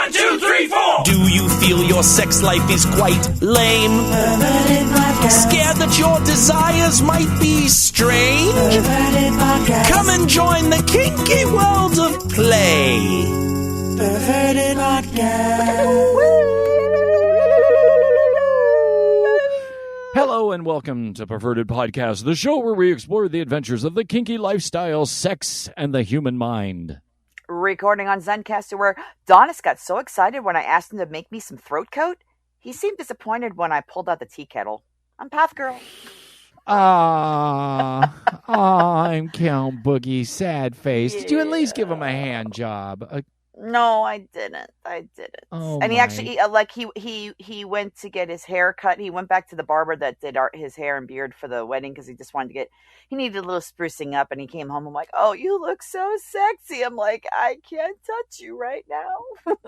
1, 2, 3, 4. Do you feel your sex life is quite lame? Perverted Podcast. Scared that your desires might be strange? Perverted Podcast. Come and join the kinky world of play. Perverted Podcast. Hello and welcome to Perverted Podcast, the show where we explore the adventures of the kinky lifestyle, sex, and the human mind. Recording on Zencaster, where Donis got so excited when I asked him to make me some throat coat. He seemed disappointed when I pulled out the tea kettle. I'm Path Girl. I'm Count Boogie, sad face. Did you at least give him a hand job? No, I didn't. Oh, and he my. actually, he went to get his hair cut. He went back to the barber that did his hair and beard for the wedding because he just wanted to he needed a little sprucing up. And he came home. I'm like, oh, you look so sexy. I'm like, I can't touch you right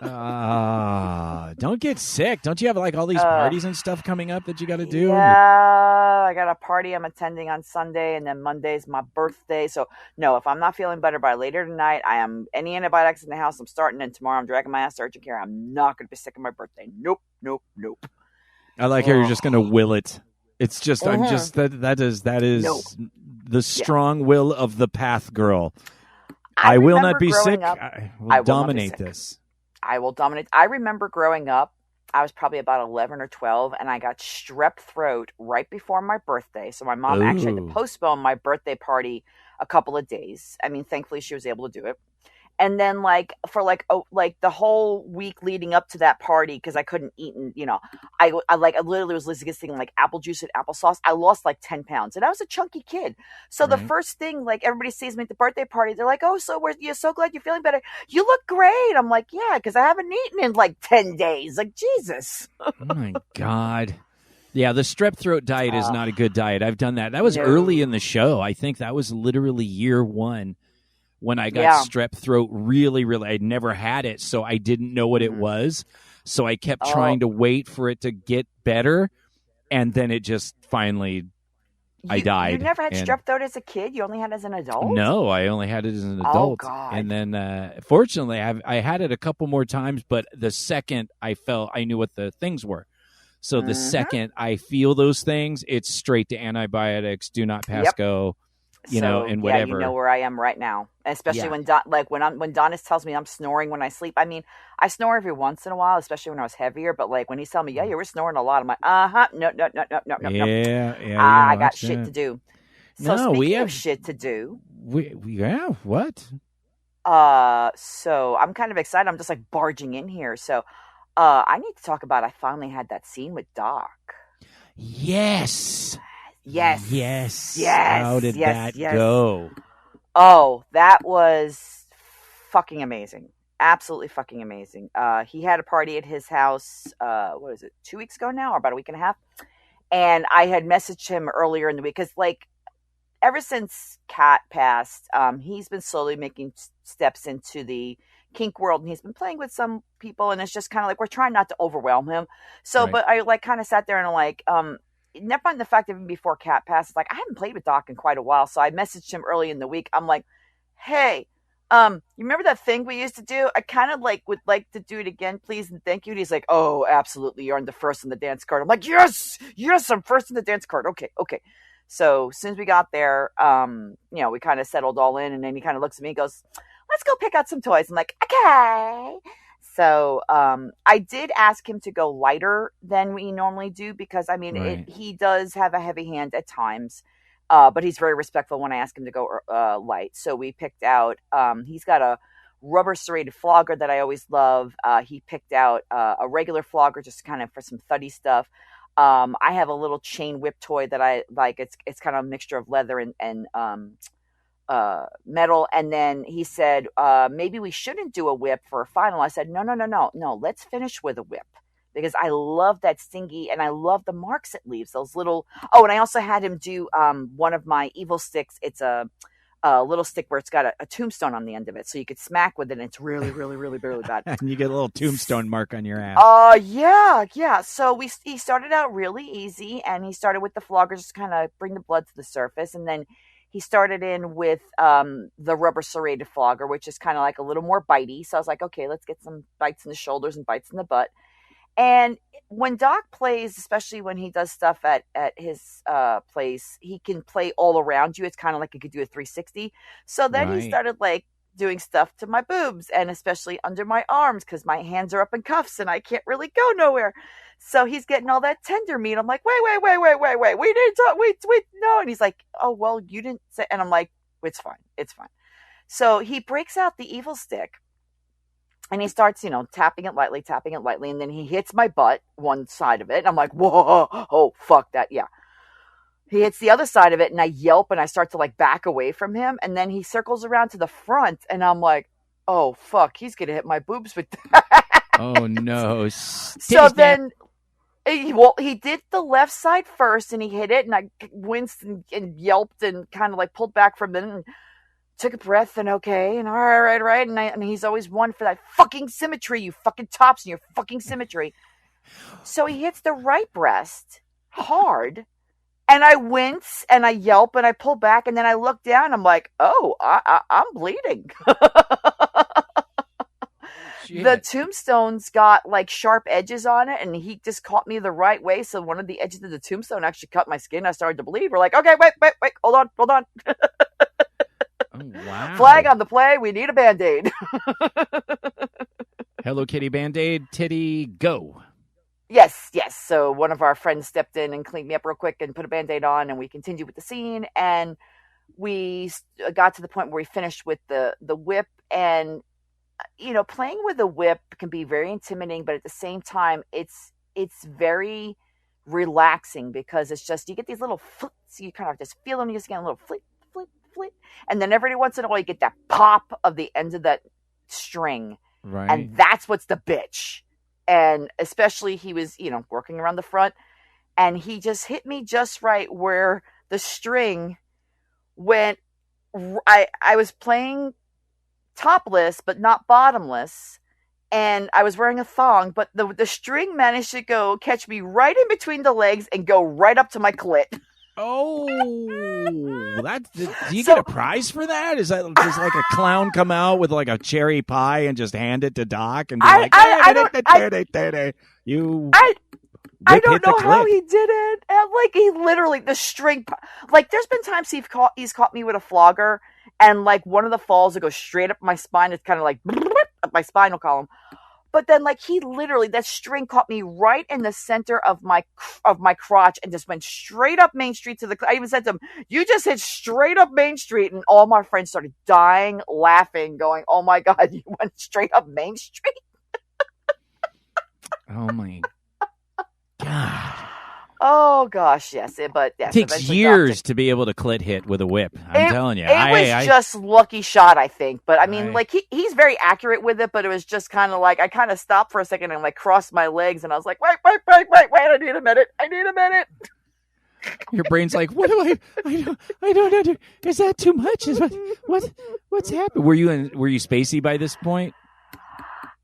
now. Don't get sick. Don't you have like all these parties and stuff coming up that you got to do? Yeah, I got a party I'm attending on Sunday, and then Monday's my birthday. So, no, if I'm not feeling better by later tonight, I am any antibiotics in the house. I'm starting, and tomorrow I'm dragging my ass to urgent care. I'm not going to be sick on my birthday. Nope. I like how you're just going to will it. It's just, Mm-hmm. I'm just, that is Nope. the strong will of the Path Girl. I will not be sick. I will dominate this. I will dominate. I remember growing up, I was probably about 11 or 12, and I got strep throat right before my birthday. So my mom actually had to postpone my birthday party a couple of days. I mean, thankfully she was able to do it. And then for the whole week leading up to that party, because I couldn't eat, and I literally was listing like apple juice and applesauce. I lost like 10 pounds, and I was a chunky kid. So the first thing, like, everybody sees me at the birthday party, they're like, "Oh, so you're so glad you're feeling better. You look great." I'm like, "Yeah, because I haven't eaten in like 10 days." Like, Jesus. Oh my God. Yeah, the strep throat diet is not a good diet. I've done that. That was early in the show. I think that was literally year one. When I got strep throat, really, I'd never had it, so I didn't know what it was. So I kept trying to wait for it to get better, and then it just finally, I died. You never had strep throat as a kid? You only had it as an adult? No, I only had it as an adult. Oh, God. And then, fortunately, I had it a couple more times, but the second I knew what the things were. So the second I feel those things, it's straight to antibiotics, do not pass go. And whatever. Yeah, you know where I am right now. Especially when Donis tells me I'm snoring when I sleep. I mean, I snore every once in a while, especially when I was heavier. But like when he's telling me, "Yeah, you were snoring a lot," I'm like, no. Yeah. I got shit to do. So No, we have shit to do. What? So I'm kind of excited. I'm just like barging in here. So, I need to talk about. I finally had that scene with Doc. Yes. Yes. How did that go? Oh, that was fucking amazing. Absolutely fucking amazing. He had a party at his house, 2 weeks ago now, or about a week and a half? And I had messaged him earlier in the week, because, like, ever since Kat passed, he's been slowly making steps into the kink world, and he's been playing with some people, and it's just kind of like, we're trying not to overwhelm him. So, Right. but I, like, kind of sat there and I'm like, never mind the fact that even before Kat passed, it's like, I haven't played with Doc in quite a while. So I messaged him early in the week. I'm like, "Hey, you remember that thing we used to do? I kind of would like to do it again, please, and thank you." And he's like, "Oh, absolutely. You're on the first on the dance card." I'm like, yes, I'm first on the dance card. Okay. So as soon as we got there, we kind of settled all in, and then he kind of looks at me and goes, "Let's go pick out some toys." I'm like, "Okay." So I did ask him to go lighter than we normally do, because, I mean, he does have a heavy hand at times, but he's very respectful when I ask him to go light. So we picked out, he's got a rubber serrated flogger that I always love. He picked out a regular flogger just kind of for some thuddy stuff. I have a little chain whip toy that I like. It's kind of a mixture of leather and metal. And then he said, maybe we shouldn't do a whip for a final. I said, no, let's finish with a whip, because I love that stingy, and I love the marks it leaves, those little. And I also had him do one of my evil sticks. It's a little stick where it's got a tombstone on the end of it, so you could smack with it, and it's really, really, really, really bad. And you get a little tombstone mark on your ass. Yeah. So he started out really easy, and he started with the flogger, just kind of bring the blood to the surface, and then he started in with the rubber serrated flogger, which is kind of like a little more bitey. So I was like, okay, let's get some bites in the shoulders and bites in the butt. And when Doc plays, especially when he does stuff at his place, he can play all around you. It's kind of like he could do a 360. So then he started like doing stuff to my boobs and especially under my arms because my hands are up in cuffs and I can't really go nowhere. So he's getting all that tender meat. I'm like, wait. We didn't talk. Wait, no. And he's like, oh, well, you didn't say. And I'm like, it's fine. So he breaks out the evil stick. And he starts, tapping it lightly. And then he hits my butt, one side of it. And I'm like, whoa, oh, fuck that. Yeah. He hits the other side of it and I yelp and I start to like back away from him. And then he circles around to the front and I'm like, oh, fuck, he's going to hit my boobs with that. Oh, no. So then, he did the left side first and he hit it and I winced and yelped and kind of like pulled back from it and took a breath and okay, and all right. And he's always one for that fucking symmetry, you fucking tops and your fucking symmetry. So he hits the right breast hard, and I wince and I yelp and I pull back, and then I look down. I'm like, oh, I'm bleeding. The tombstone's got like sharp edges on it, and he just caught me the right way. So one of the edges of the tombstone actually cut my skin. I started to bleed. We're like, okay, wait, hold on. Oh, wow. Flag on the play. We need a Band-Aid. Hello Kitty Band-Aid, titty, go. Yes. So one of our friends stepped in and cleaned me up real quick and put a Band-Aid on, and we continued with the scene. And we got to the point where we finished with the whip. And, playing with a whip can be very intimidating, but at the same time, it's very relaxing because it's just, you get these little flicks. You kind of just feel them. You just get a little flick. And then every once in a while you get that pop of the end of that string. Right. And that's what's the bitch. And especially he was, working around the front, and he just hit me just right where the string went. I was playing topless, but not bottomless. And I was wearing a thong, but the string managed to catch me right in between the legs and go right up to my clit. Oh, do you get a prize for that? Is that just like a clown come out with like a cherry pie and just hand it to Doc and be I don't know how he did it. And like he literally the string, like there's been times he's caught me with a flogger, and like one of the falls will go straight up my spine. It's kind of like up my spinal column. But then, like, he literally, that string caught me right in the center of my crotch and just went straight up Main Street I even said to him, you just hit straight up Main Street. And all my friends started dying, laughing, going, oh my God, you went straight up Main Street? Oh my God. Oh gosh, yes. It takes years to be able to clit hit with a whip. I'm telling you. It was just lucky shot, I think. But I mean, like he's very accurate with it, but it was just kind of like I kind of stopped for a second and like crossed my legs and I was like, wait, I need a minute. Your brain's like, what do I don't know. Is that too much? What's happened? Were you spacey by this point?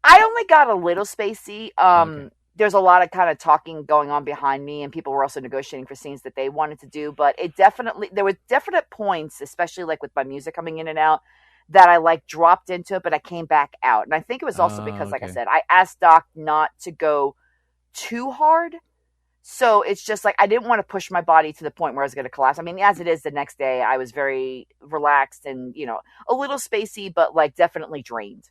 I only got a little spacey. Okay. There's a lot of kind of talking going on behind me, and people were also negotiating for scenes that they wanted to do. But there were definite points, especially like with my music coming in and out, that I like dropped into it, but I came back out. And I think it was also because, like I said, I asked Doc not to go too hard. So it's just like I didn't want to push my body to the point where I was going to collapse. I mean, as it is, the next day I was very relaxed and, a little spacey, but like definitely drained.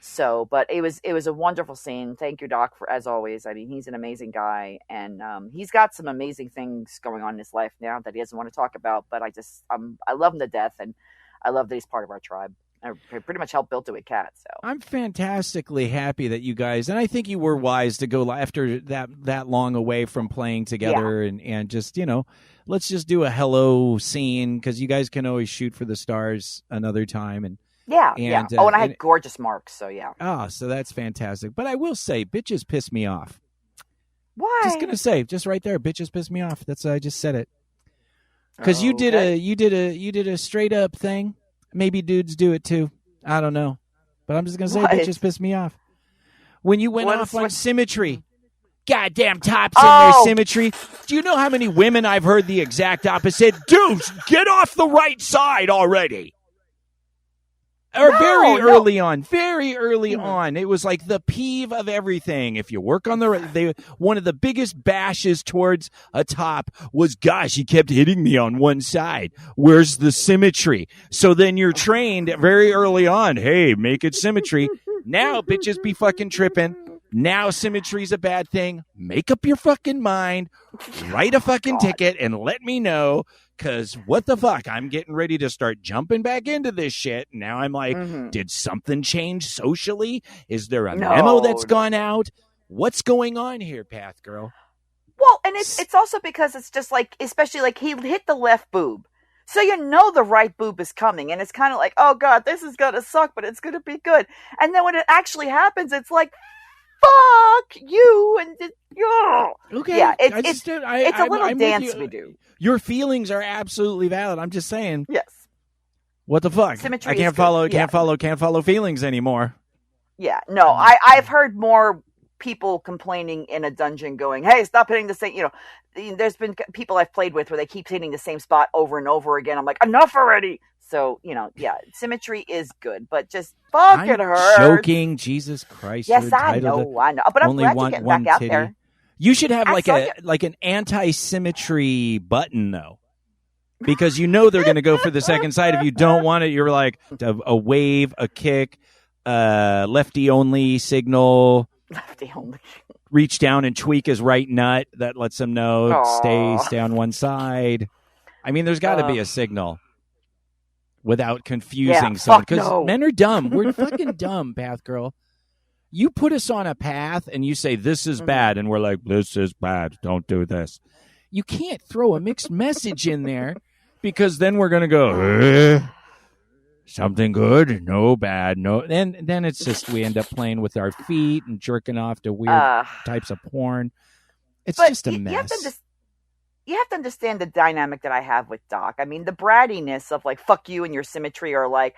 So, but it was a wonderful scene. Thank you, Doc, for as always. I mean, he's an amazing guy, and he's got some amazing things going on in his life now that he doesn't want to talk about. But I love him to death, and I love that he's part of our tribe. I pretty much helped build it with Kat. So I'm fantastically happy that you guys, and I think you were wise to go after that long away from playing together, and just let's just do a hello scene because you guys can always shoot for the stars another time and. Yeah. And I had gorgeous marks, so yeah. Oh, so that's fantastic. But I will say, bitches piss me off. Why? Just gonna say, just right there, bitches piss me off. I just said it. Because you did a straight up thing. Maybe dudes do it too. I don't know. But I'm just gonna say, bitches piss me off. When you went off on symmetry, goddamn tops in their symmetry. Do you know how many women I've heard the exact opposite? Dude, get off the right side already. Or very early on, it was like the peeve of everything. If you work on one of the biggest bashes towards a top was, gosh, he kept hitting me on one side. Where's the symmetry? So then you're trained very early on. Hey, make it symmetry. Now bitches be fucking tripping. Now symmetry's a bad thing. Make up your fucking mind. Write a fucking ticket and let me know. Because what the fuck? I'm getting ready to start jumping back into this shit. Now I'm like, did something change socially? Is there a memo that's gone out? What's going on here, Path Girl? Well, and it's also because it's just like, especially like he hit the left boob. So you know the right boob is coming. And it's kind of like, oh, God, this is going to suck, but it's going to be good. And then when it actually happens, it's like, fuck you. And okay. Yeah, it's a little dance we do. Your feelings are absolutely valid. I'm just saying. Yes. What the fuck? Symmetry I can't follow feelings anymore. Yeah. No, I've heard more people complaining in a dungeon going, hey, stop hitting the same, there's been people I've played with where they keep hitting the same spot over and over again. I'm like, enough already. So, symmetry is good, but just fuck it hurts. Joking, Jesus Christ. Yes, I know. But I'm glad you're getting back out there. You should have like an anti-symmetry button, though. Because they're going to go for the second side. If you don't want it, you're like a wave, a kick, lefty only signal. Lefty only. Reach down and tweak his right nut. That lets him know stay on one side. I mean, there's got to be a signal without confusing someone. Because men are dumb. We're fucking dumb, Path Girl. You put us on a path and you say, this is bad. And we're like, this is bad. Don't do this. You can't throw a mixed message in there because then we're going to go, something good, no bad, no. And then it's just we end up playing with our feet and jerking off to weird types of porn. It's just a mess. You have to understand the dynamic that I have with Doc. I mean, the brattiness of like, fuck you and your symmetry, or like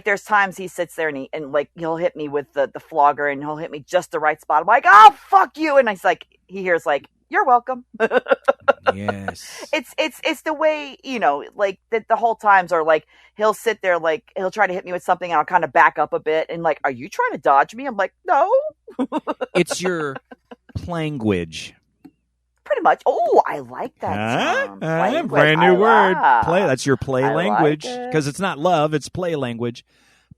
there's times he sits there and he'll hit me with the flogger and he'll hit me just the right spot. I'm like, oh, fuck you. And he hears like, you're welcome. Yes. It's the way, like the whole times are like, he'll sit there, like he'll try to hit me with something and I'll kind of back up a bit and like, are you trying to dodge me? I'm like, no. It's your language. Pretty much. Oh, I like that term. Brand new word. Play. That's your play language. Because it's not love, it's play language.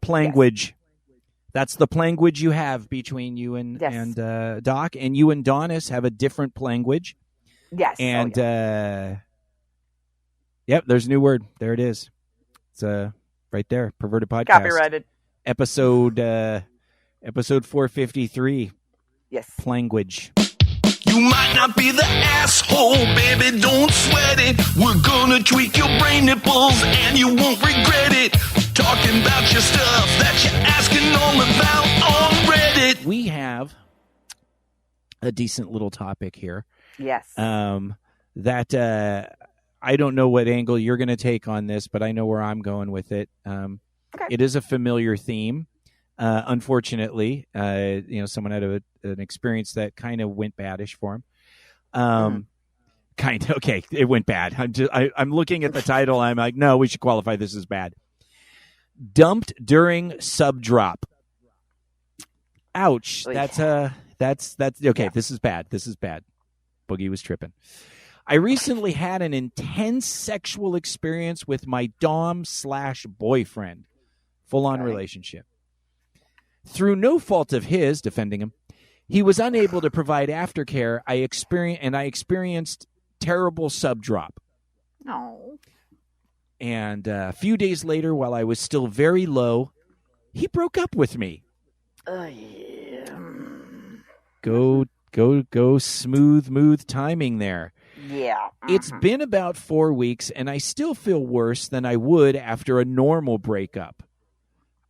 Planguage. Yes. That's the planguage you have between you and Doc. And you and Donis have a different language. Yes. And yep, there's a new word. There it is. It's right there. Perverted Podcast. Copyrighted. Episode 453. Yes. Planguage. You might not be the asshole, baby, don't sweat it. We're gonna tweak your brain nipples and you won't regret it. Talking about your stuff that you're asking all about on Reddit. We have a decent little topic here. Yes. That I don't know what angle you're going to take on this, but I know where I'm going with it. Okay. It is a familiar theme. Unfortunately, someone had an experience that kind of went baddish for him. Kind of, okay, it went bad. I'm looking at the title. I'm like, no, we should qualify this as bad. Dumped during sub drop. Ouch. That's okay. Yeah. This is bad. Boogie was tripping. I recently had an intense sexual experience with my Dom/boyfriend. Full-on relationship. Through no fault of his, defending him, he was unable to provide aftercare. I experienced terrible sub-drop. No. And a few days later, while I was still very low, he broke up with me. Yeah. Go smooth timing there. Yeah. It's been about 4 weeks, and I still feel worse than I would after a normal breakup.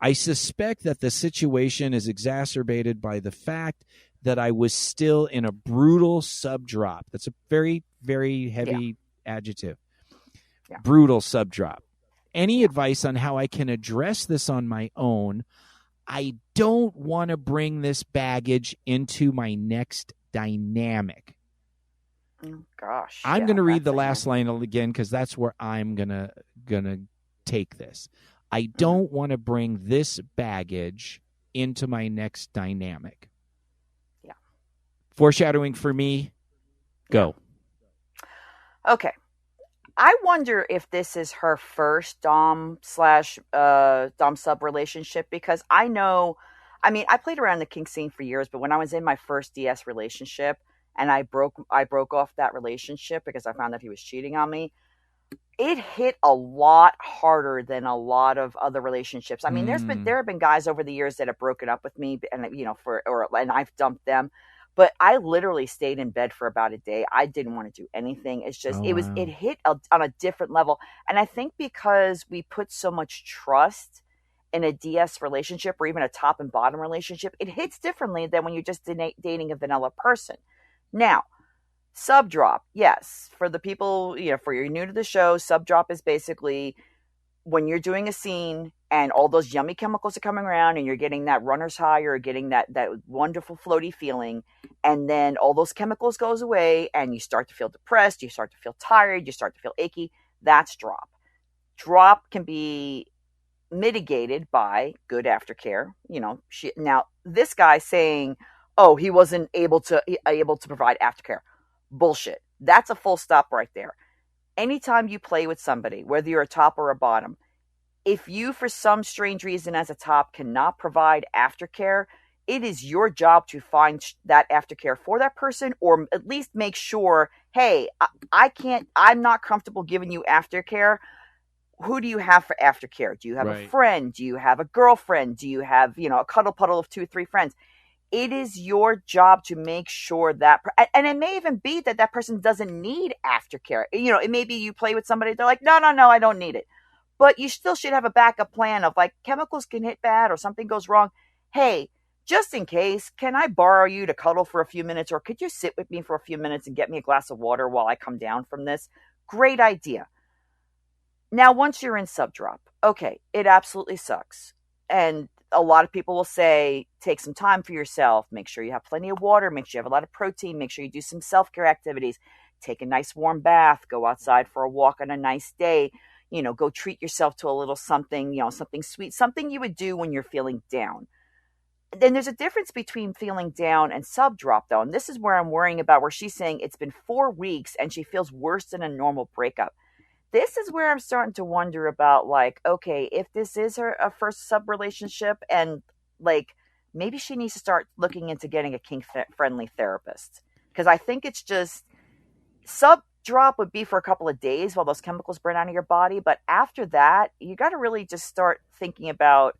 I suspect that the situation is exacerbated by the fact that I was still in a brutal sub-drop. That's a very, very heavy adjective. Yeah. Brutal sub-drop. Any advice on how I can address this on my own? I don't want to bring this baggage into my next dynamic. Oh, gosh. I'm going to read the last line again because that's where I'm gonna take this. I don't want to bring this baggage into my next dynamic. Yeah. Foreshadowing for me. Go. Okay. I wonder if this is her first Dom sub relationship, because I played around the kink scene for years, but when I was in my first DS relationship and I broke off that relationship because I found that he was cheating on me, it hit a lot harder than a lot of other relationships. I mean, there have been guys over the years that have broken up with me, and and I've dumped them. But I literally stayed in bed for about a day. I didn't want to do anything. It's just, it hit on a different level. And I think because we put so much trust in a DS relationship or even a top and bottom relationship, it hits differently than when you're just dating a vanilla person. Now, sub drop. Yes. For the people, for you're new to the show, sub drop is basically when you're doing a scene and all those yummy chemicals are coming around and you're getting that runner's high or getting that wonderful floaty feeling. And then all those chemicals goes away and you start to feel depressed. You start to feel tired. You start to feel achy. That's drop. Drop can be mitigated by good aftercare. Now this guy saying, oh, he wasn't able to provide aftercare. Bullshit. That's a full stop right there. Anytime you play with somebody, whether you're a top or a bottom, if you, for some strange reason as a top, cannot provide aftercare, it is your job to find that aftercare for that person, or at least make sure, hey, I'm not comfortable giving you aftercare. Who do you have for aftercare? Do you have a friend? Do you have a girlfriend? Do you have, a cuddle puddle of 2 or 3 friends? It is your job to make sure that, and it may even be that person doesn't need aftercare. It may be you play with somebody, they're like, no, I don't need it. But you still should have a backup plan of like, chemicals can hit bad or something goes wrong. Hey, just in case, can I borrow you to cuddle for a few minutes, or could you sit with me for a few minutes and get me a glass of water while I come down from this? Great idea. Now, once you're in sub drop, okay, it absolutely sucks. And a lot of people will say, take some time for yourself. Make sure you have plenty of water. Make sure you have a lot of protein. Make sure you do some self-care activities. Take a nice warm bath. Go outside for a walk on a nice day. Go treat yourself to a little something, something sweet, something you would do when you're feeling down. Then there's a difference between feeling down and sub drop, though. And this is where I'm worrying about, where she's saying it's been 4 weeks and she feels worse than a normal breakup. This is where I'm starting to wonder about, like, okay, if this is her first sub relationship, and like maybe she needs to start looking into getting a kink friendly therapist, because I think it's just sub drop would be for a couple of days while those chemicals burn out of your body, but after that, you got to really just start thinking about,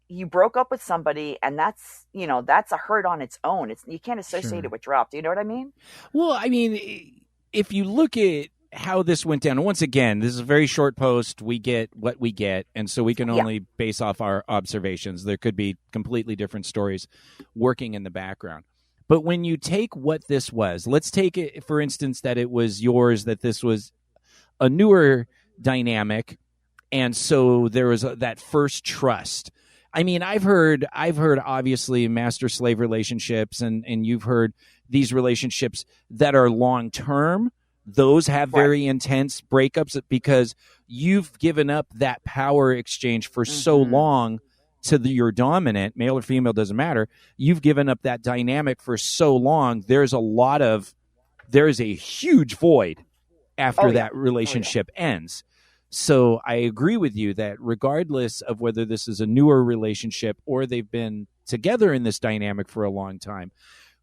you broke up with somebody, and that's a hurt on its own. You can't associate it with drop. Do you know what I mean? Well, I mean, if you look at how this went down, and once again, this is a very short post. We get what we get, and so we can only base off our observations. There could be completely different stories working in the background. But when you take what this was, let's take it, for instance, that it was yours, that this was a newer dynamic, and so there was that first trust. I mean, I've heard obviously master-slave relationships, and you've heard these relationships that are long-term. Those have very intense breakups because you've given up that power exchange for so long to your dominant, male or female, doesn't matter. You've given up that dynamic for so long. There is a huge void after that relationship ends. So I agree with you that regardless of whether this is a newer relationship or they've been together in this dynamic for a long time,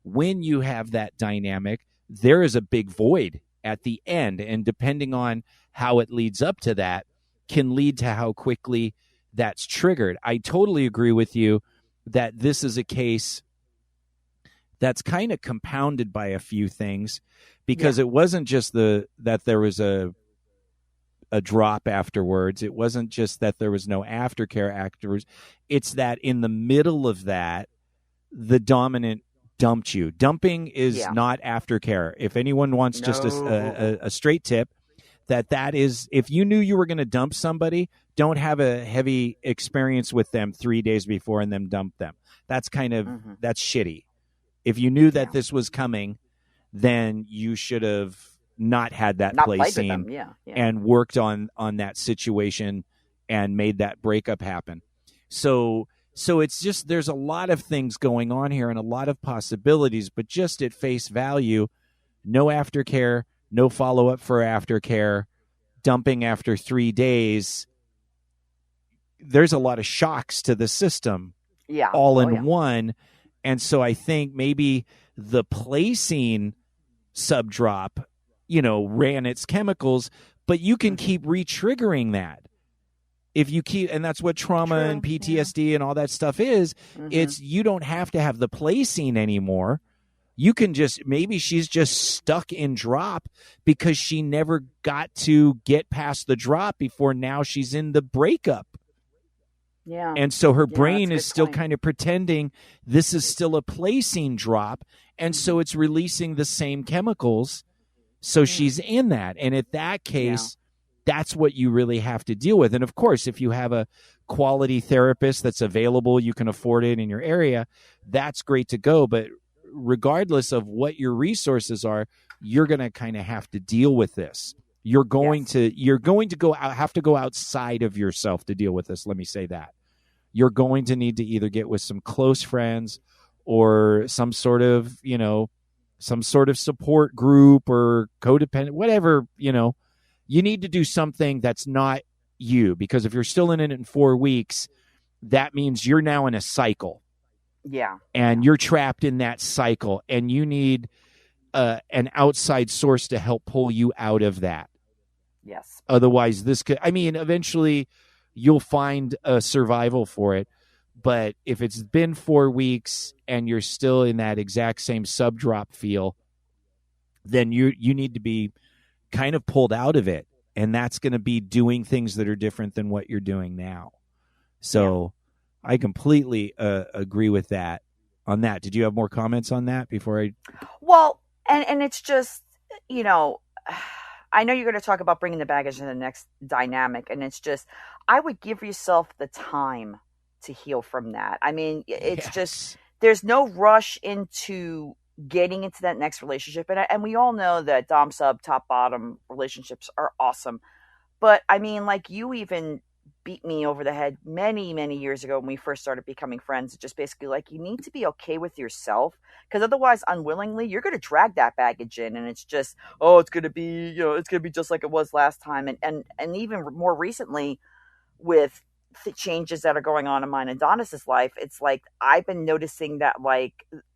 when you have that dynamic, there is a big void at the end, and depending on how it leads up to that can lead to how quickly that's triggered. I totally agree with you that this is a case that's kind of compounded by a few things, because it wasn't just that there was a drop afterwards. It wasn't just that there was no aftercare afterwards. It's that in the middle of that, the dominant dumped you. Dumping is not aftercare. If anyone wants just a straight tip, that is, if you knew you were going to dump somebody, don't have a heavy experience with them 3 days before and then dump them. That's kind of, that's shitty. If you knew that this was coming, then you should have not had that play scene and worked on that situation and made that breakup happen. So it's just, there's a lot of things going on here and a lot of possibilities, but just at face value, no aftercare, no follow-up for aftercare, dumping after 3 days. There's a lot of shocks to the system all in one. And so I think maybe the play scene sub-drop, ran its chemicals, but you can keep re-triggering that. If you keep, and that's what trauma and PTSD and all that stuff is, it's, you don't have to have the play scene anymore. You can just, maybe she's just stuck in drop because she never got to get past the drop before now she's in the breakup. Yeah. And so her brain is still kind of pretending this is still a play scene drop. And so it's releasing the same chemicals. So she's in that. And at that case, that's what you really have to deal with. And of course, if you have a quality therapist that's available, you can afford it in your area, that's great to go. But regardless of what your resources are, you're going to kind of have to deal with this. You're going to go out, have to go outside of yourself to deal with this. Let me say that. You're going to need to either get with some close friends or some sort of support group or codependent, whatever, you need to do something that's not you, because if you're still in it in 4 weeks, that means you're now in a cycle. Yeah. And you're trapped in that cycle, and you need an outside source to help pull you out of that. Yes. Otherwise, eventually you'll find a survival for it. But if it's been 4 weeks and you're still in that exact same sub-drop feel, then you need to be kind of pulled out of it. And that's going to be doing things that are different than what you're doing now. So I completely agree with that on that. Did you have more comments on that before I? Well, and it's just, I know you're going to talk about bringing the baggage in the next dynamic. And it's just, I would give yourself the time to heal from that. I mean, it's just, there's no rush into getting into that next relationship. And we all know that dom sub, top bottom relationships are awesome. But I mean, like, you even beat me over the head many, many years ago when we first started becoming friends. Just basically like, you need to be okay with yourself, because otherwise unwillingly you're going to drag that baggage in, and it's just, it's going to be, it's going to be just like it was last time. And even more recently with the changes that are going on in mine and Donis's life, it's like, I've been noticing that, like,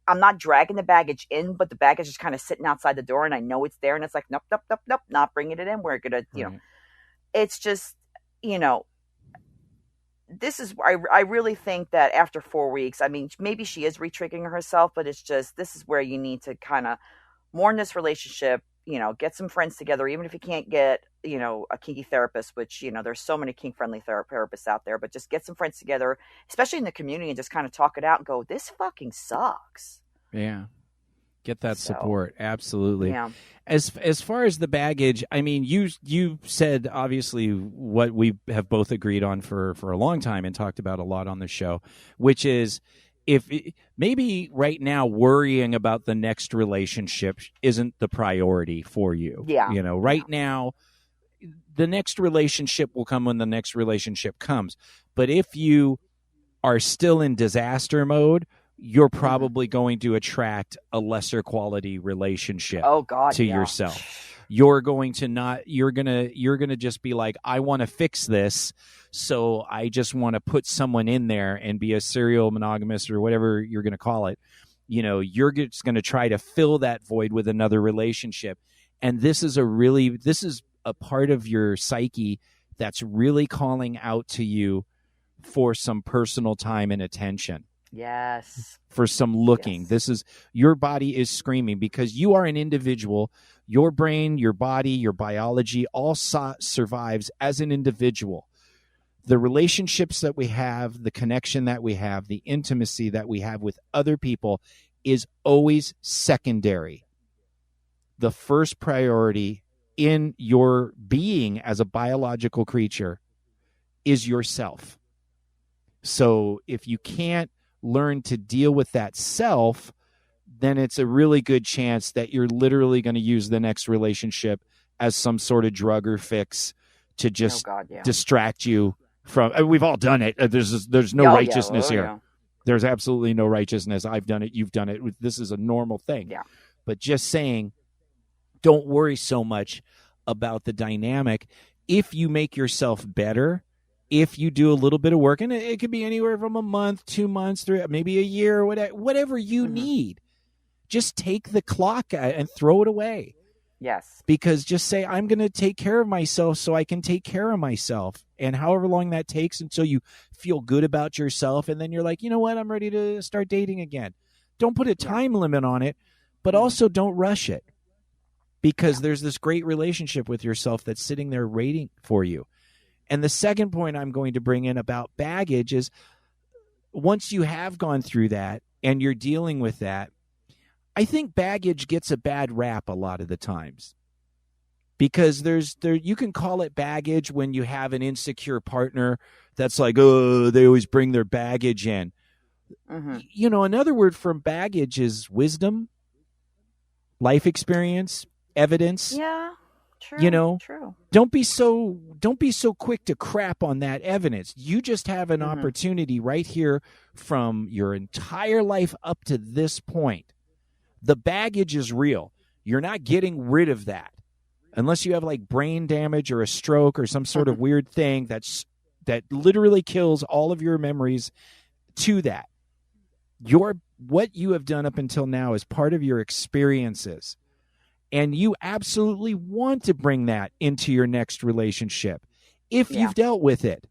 I'm not dragging the baggage in, but the baggage is kind of sitting outside the door, and I know it's there, and it's like, nope, not bringing it in. We're going to, it's just, this is, I really think that after 4 weeks, I mean, maybe she is re-triggering herself, but it's just, this is where you need to kind of mourn this relationship, get some friends together, even if you can't get, a kinky therapist, which, there's so many kink-friendly therapists out there, but just get some friends together, especially in the community, and just kind of talk it out and go, this fucking sucks. Yeah. Get that support. Absolutely. Yeah. As far as the baggage, I mean, you said obviously what we have both agreed on for a long time and talked about a lot on the show, which is, maybe right now worrying about the next relationship isn't the priority for you. Yeah. Right now, the next relationship will come when the next relationship comes. But if you are still in disaster mode, you're probably going to attract a lesser quality relationship to yourself. You're going to just be like, I want to fix this. So I just want to put someone in there and be a serial monogamous or whatever you're going to call it. You're just going to try to fill that void with another relationship. And this is a part of your psyche that's really calling out to you for some personal time and attention. Yes. For some looking. Yes. This is, your body is screaming, because you are an individual. Your brain, your body, your biology all survives as an individual. The relationships that we have, the connection that we have, the intimacy that we have with other people is always secondary. The first priority in your being as a biological creature is yourself. So if you can't learn to deal with that self, then it's a really good chance that you're literally going to use the next relationship as some sort of drug or fix to just distract you from. We've all done it. There's no righteousness here. Yeah. There's absolutely no righteousness. I've done it. You've done it. This is a normal thing. Yeah. But just saying, don't worry so much about the dynamic. If you make yourself better, if you do a little bit of work, and it could be anywhere from a month, 2 months, 3, maybe a year, whatever you need, just take the clock and throw it away. Yes. Because just say, I'm going to take care of myself so I can take care of myself. And however long that takes until you feel good about yourself. And then you're like, you know what? I'm ready to start dating again. Don't put a time limit on it, but also don't rush it. Because there's this great relationship with yourself that's sitting there waiting for you. And the second point I'm going to bring in about baggage is once you have gone through that and you're dealing with that, I think baggage gets a bad rap a lot of the times. Because you can call it baggage when you have an insecure partner that's like, oh, they always bring their baggage in. You know, another word from baggage is wisdom, life experience, evidence. Yeah, true. You know, true. Don't be so quick to crap on that evidence. You just have an opportunity right here from your entire life up to this point. The baggage is real. You're not getting rid of that unless you have like brain damage or a stroke or some sort of weird thing that literally kills all of your memories to that. What you have done up until now is part of your experiences. And you absolutely want to bring that into your next relationship. If you've dealt with it,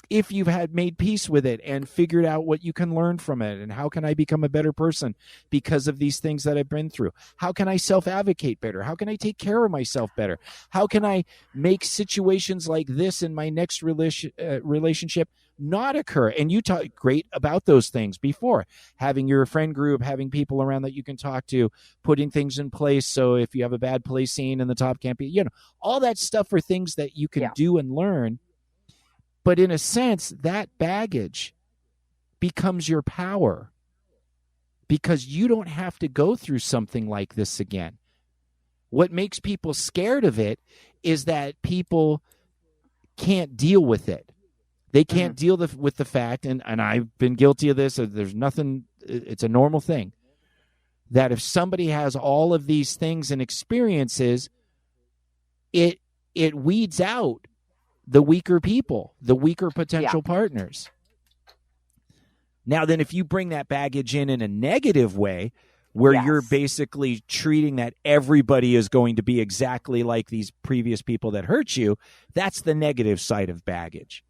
if you've made peace with it and figured out what you can learn from it and how can I become a better person because of these things that I've been through? How can I self-advocate better? How can I take care of myself better? How can I make situations like this in my next relationship not occur? And you talked great about those things before. Having your friend group, having people around that you can talk to, putting things in place so if you have a bad play scene and the top can't be, you know, all that stuff are things that you can do and learn. But in a sense, that baggage becomes your power because you don't have to go through something like this again. What makes people scared of it is that people can't deal with it. They can't deal with the fact, and I've been guilty of this, there's nothing, it's a normal thing, that if somebody has all of these things and experiences, it weeds out the weaker people, the weaker potential partners. Now, then, if you bring that baggage in a negative way, where you're basically treating that everybody is going to be exactly like these previous people that hurt you, that's the negative side of baggage.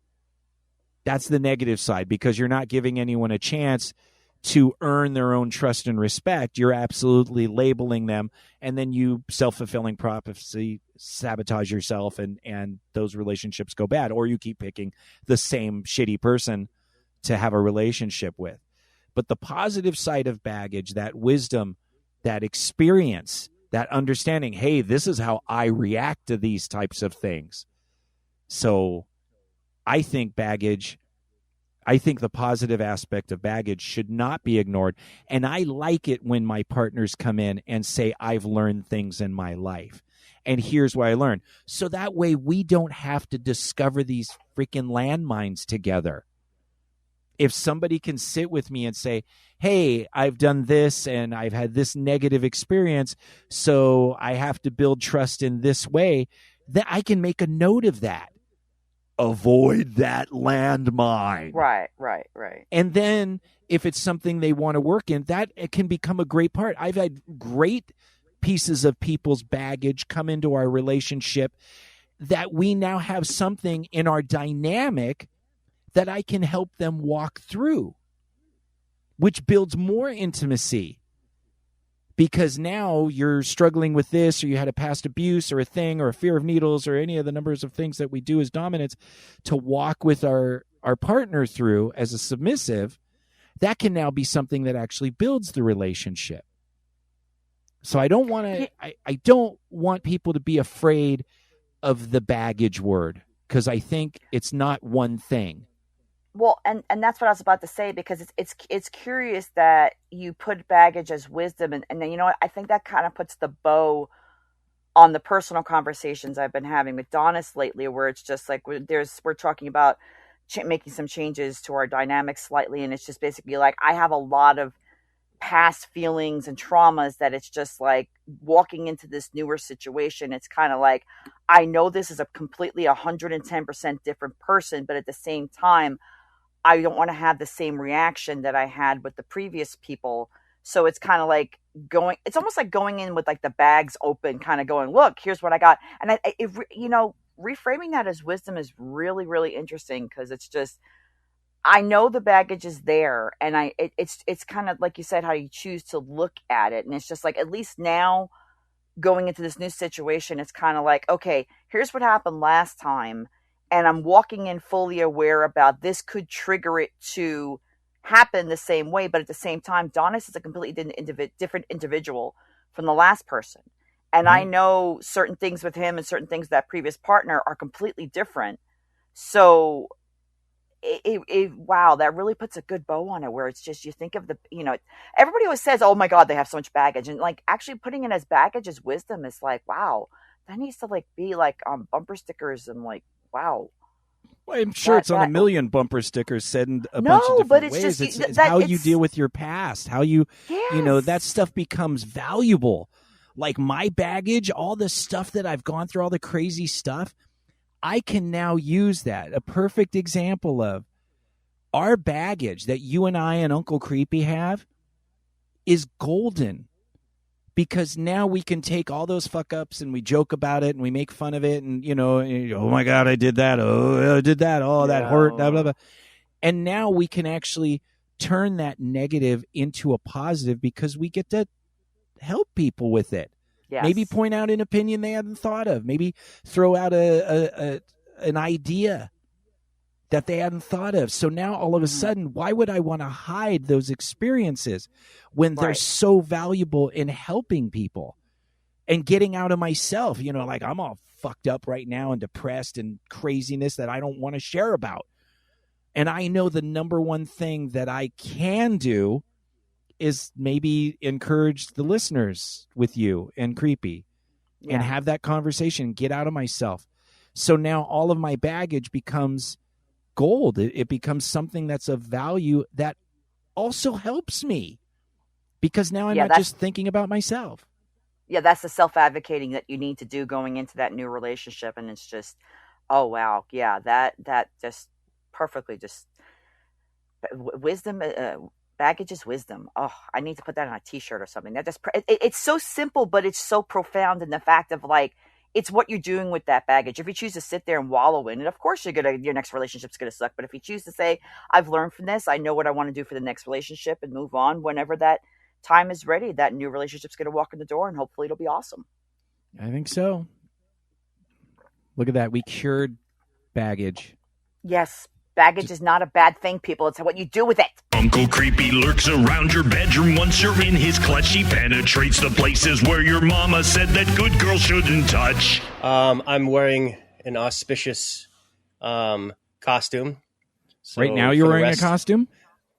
That's the negative side because you're not giving anyone a chance to earn their own trust and respect. You're absolutely labeling them, and then you self-fulfilling prophecy sabotage yourself, and those relationships go bad, or you keep picking the same shitty person to have a relationship with. But the positive side of baggage, that wisdom, that experience, that understanding, hey, this is how I react to these types of things. So I think the positive aspect of baggage should not be ignored. And I like it when my partners come in and say, I've learned things in my life. And here's what I learned. So that way we don't have to discover these freaking landmines together. If somebody can sit with me and say, hey, I've done this and I've had this negative experience, so I have to build trust in this way, that I can make a note of that. Avoid that landmine. Right. And then if it's something they want to work in, that it can become a great part. I've had great pieces of people's baggage come into our relationship that we now have something in our dynamic that I can help them walk through, which builds more intimacy. Because now you're struggling with this, or you had a past abuse or a thing or a fear of needles or any of the numbers of things that we do as dominants to walk with our partner through as a submissive, that can now be something that actually builds the relationship. So I don't want people to be afraid of the baggage word, because I think it's not one thing. Well, and that's what I was about to say, because it's curious that you put baggage as wisdom, and then, you know what, I think that kind of puts the bow on the personal conversations I've been having with Donis lately, where it's just like we're talking about making some changes to our dynamics slightly, and it's just basically like I have a lot of past feelings and traumas that it's just like walking into this newer situation. It's kind of like, I know this is a completely 110% different person, but at the same time, I don't want to have the same reaction that I had with the previous people. So it's kind of like it's almost like going in with like the bags open, kind of going, look, here's what I got. And reframing that as wisdom is really, really interesting, because it's just, I know the baggage is there, and it's kind of like you said, how you choose to look at it. And it's just like, at least now going into this new situation, it's kind of like, okay, here's what happened last time. And I'm walking in fully aware about this could trigger it to happen the same way. But at the same time, Donis is a completely different individual from the last person. And I know certain things with him and certain things with that previous partner are completely different. So wow, that really puts a good bow on it, where it's just, you think of everybody always says, oh my God, they have so much baggage. And like, actually putting it as baggage as wisdom is like, wow, that needs to like be like on bumper stickers, and like, wow. Well, I'm sure it's on a million bumper stickers said in a bunch of different ways. Just, it's how you deal with your past, how you that stuff becomes valuable. Like my baggage, all the stuff that I've gone through, all the crazy stuff, I can now use that. A perfect example of our baggage that you and I and Uncle Creepy have is golden, because now we can take all those fuck ups and we joke about it and we make fun of it, and oh my God, I did that. Oh, I did that. Oh, that hurt. Blah, blah, blah. And now we can actually turn that negative into a positive, because we get to help people with it. Yes. Maybe point out an opinion they hadn't thought of. Maybe throw out an idea that they hadn't thought of. So now all of a sudden, why would I want to hide those experiences when they're so valuable in helping people and getting out of myself? Like, I'm all fucked up right now and depressed and craziness that I don't want to share about. And I know the number one thing that I can do is maybe encourage the listeners with you and Creepy and have that conversation, get out of myself. So now all of my baggage becomes gold. It becomes something that's of value that also helps me, because now I'm not just thinking about myself. Yeah, that's the self-advocating that you need to do going into that new relationship. And it's just, oh, wow. Yeah, that just perfectly just wisdom. Baggage is wisdom. Oh, I need to put that on a t-shirt or something. It's so simple, but it's so profound in the fact of like, it's what you're doing with that baggage. If you choose to sit there and wallow in it, of course your next relationship's going to suck. But if you choose to say, I've learned from this, I know what I want to do for the next relationship, and move on, whenever that time is ready, that new relationship's going to walk in the door, and hopefully it'll be awesome. I think so. Look at that. We cured baggage. Yes. Baggage is not a bad thing, people. It's what you do with it. Uncle Creepy lurks around your bedroom. Once you're in his clutch, he penetrates the places where your mama said that good girls shouldn't touch. I'm wearing an auspicious costume. So right now you're wearing a costume?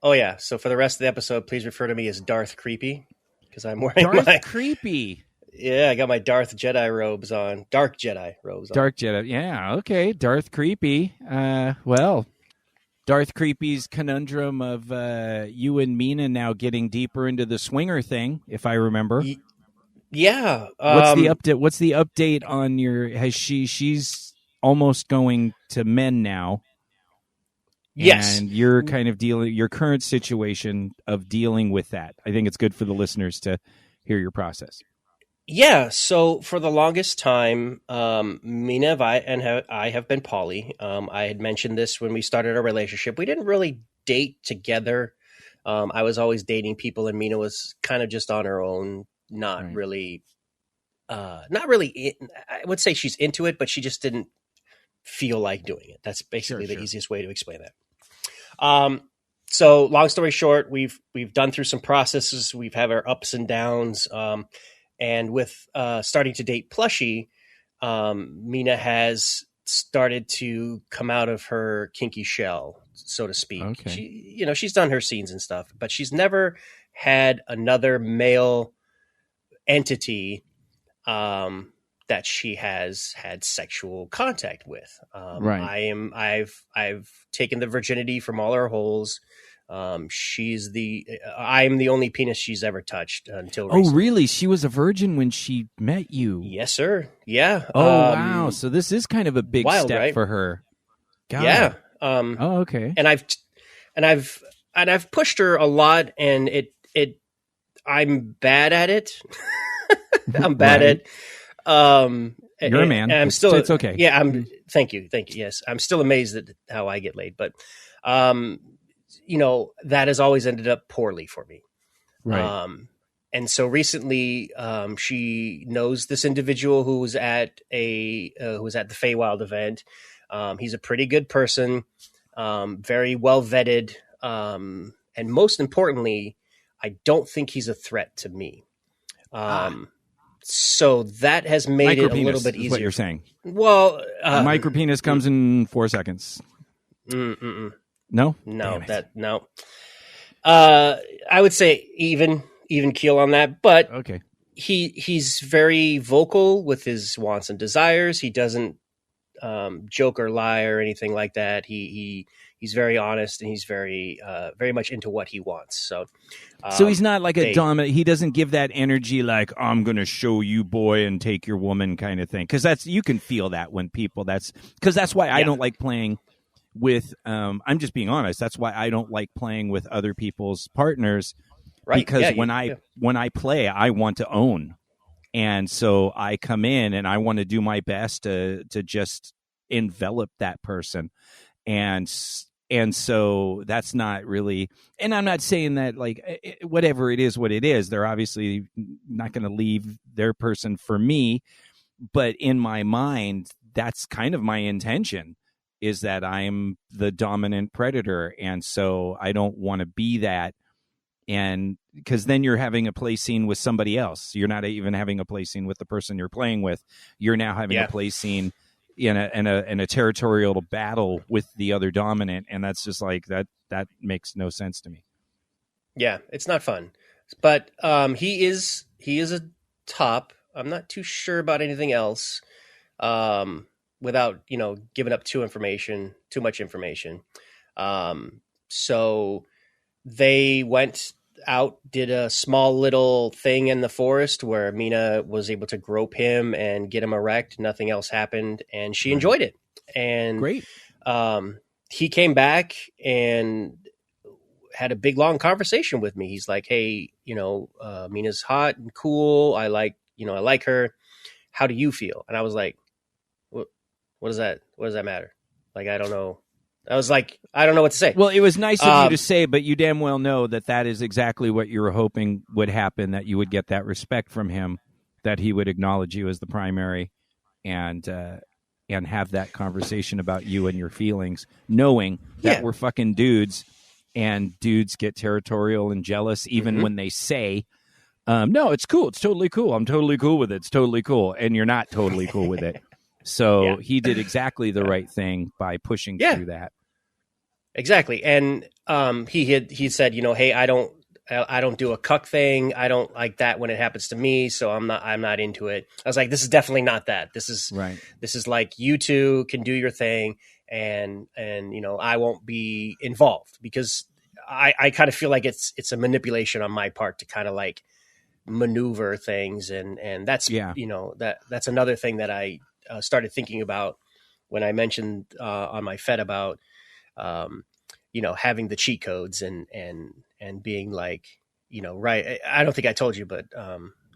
Oh, yeah. So for the rest of the episode, please refer to me as Darth Creepy, because I'm wearing Darth Creepy. Yeah, I got my Darth Jedi robes on. Dark Jedi robes on. Dark Jedi. Yeah, okay. Darth Creepy. Well, Darth Creepy's conundrum of you and Mina now getting deeper into the swinger thing, if I remember. Yeah. What's the update on she's almost going to men now. Yes. And you're kind of your current situation of dealing with that. I think it's good for the listeners to hear your process. Yeah, so for the longest time, Mina and I have been poly. I had mentioned this when we started our relationship. We didn't really date together. I was always dating people, and Mina was kind of just on her own, not really. I would say she's into it, but she just didn't feel like doing it. That's basically the easiest way to explain that. So long story short, we've done through some processes. We've had our ups and downs. And with starting to date Plushy, Mina has started to come out of her kinky shell, so to speak. Okay. She's done her scenes and stuff, but she's never had another male entity that she has had sexual contact with. Right. I've taken the virginity from all her holes. I'm the only penis she's ever touched until recently. Oh, really? She was a virgin when she met you? Yes, sir. Yeah. Oh, wow. So this is kind of a big wild, step right? for her. Got Yeah. it. Okay. And I've pushed her a lot, and I'm bad at it. I'm bad at. You're a man. And I'm still. It's okay. Yeah. Thank you. Yes, I'm still amazed at how I get laid, but that has always ended up poorly for me. Right. And so recently, she knows this individual who was at the Feywild event. He's a pretty good person, very well vetted, and most importantly, I don't think he's a threat to me. So that has made it a little bit easier. Is what you're saying? Well, micropenis comes in 4 seconds. No, no. I would say even keel on that, but okay. He's very vocal with his wants and desires. He doesn't joke or lie or anything like that. He's very honest, and he's very much into what he wants. So he's not like a dominant. He doesn't give that energy like, I'm going to show you, boy, and take your woman kind of thing. Because you can feel that when people. That's why I don't like playing with. I'm just being honest. That's why I don't like playing with other people's partners. Right. Because when I play, I want to own. And so I come in and I want to do my best to just envelop that person. And so that's not really, and I'm not saying that like whatever it is, what it is, they're obviously not going to leave their person for me. But in my mind, that's kind of my intention, is that I'm the dominant predator. And so I don't want to be that. And because then you're having a play scene with somebody else. You're not even having a play scene with the person you're playing with. You're now having a play scene in a territorial battle with the other dominant, and that's just like that makes no sense to me. Yeah, it's not fun. But he is a top. I'm not too sure about anything else. Without giving up too much information. So they went out, did a small little thing in the forest where Mina was able to grope him and get him erect. Nothing else happened, and she enjoyed it. And great. He came back and had a big long conversation with me. He's like, "Hey, Mina's hot and cool. I like her. How do you feel?" And I was like, "What does that matter? Like, I don't know." I was like, I don't know what to say. Well, it was nice of you to say, but you damn well know that is exactly what you were hoping would happen, that you would get that respect from him, that he would acknowledge you as the primary and have that conversation about you and your feelings, knowing that we're fucking dudes, and dudes get territorial and jealous even when they say, no, it's cool. It's totally cool. I'm totally cool with it. It's totally cool. And you're not totally cool with it. So he did exactly the right thing by pushing through that. Exactly. And he said, hey, I don't do a cuck thing. I don't like that when it happens to me. So I'm not into it. I was like, this is definitely not that. This is right. This is like, you two can do your thing, and I won't be involved, because I kind of feel like it's a manipulation on my part to kind of like maneuver things. And that's, that's another thing that I started thinking about when I mentioned on my Fed about, having the cheat codes and being like, right. I don't think I told you, but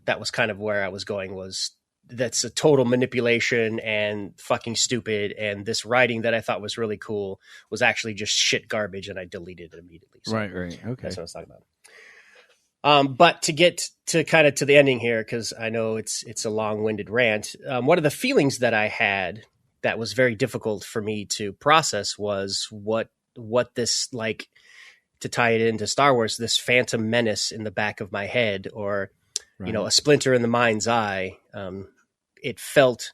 that was kind of where I was going, was that's a total manipulation and fucking stupid. And this writing that I thought was really cool was actually just shit garbage, and I deleted it immediately. So right. Okay. That's what I was talking about. But to get to kind of to the ending here, because I know it's a long-winded rant. One of the feelings that I had that was very difficult for me to process was what this, like, to tie it into Star Wars, this phantom menace in the back of my head, or a splinter in the mind's eye. It felt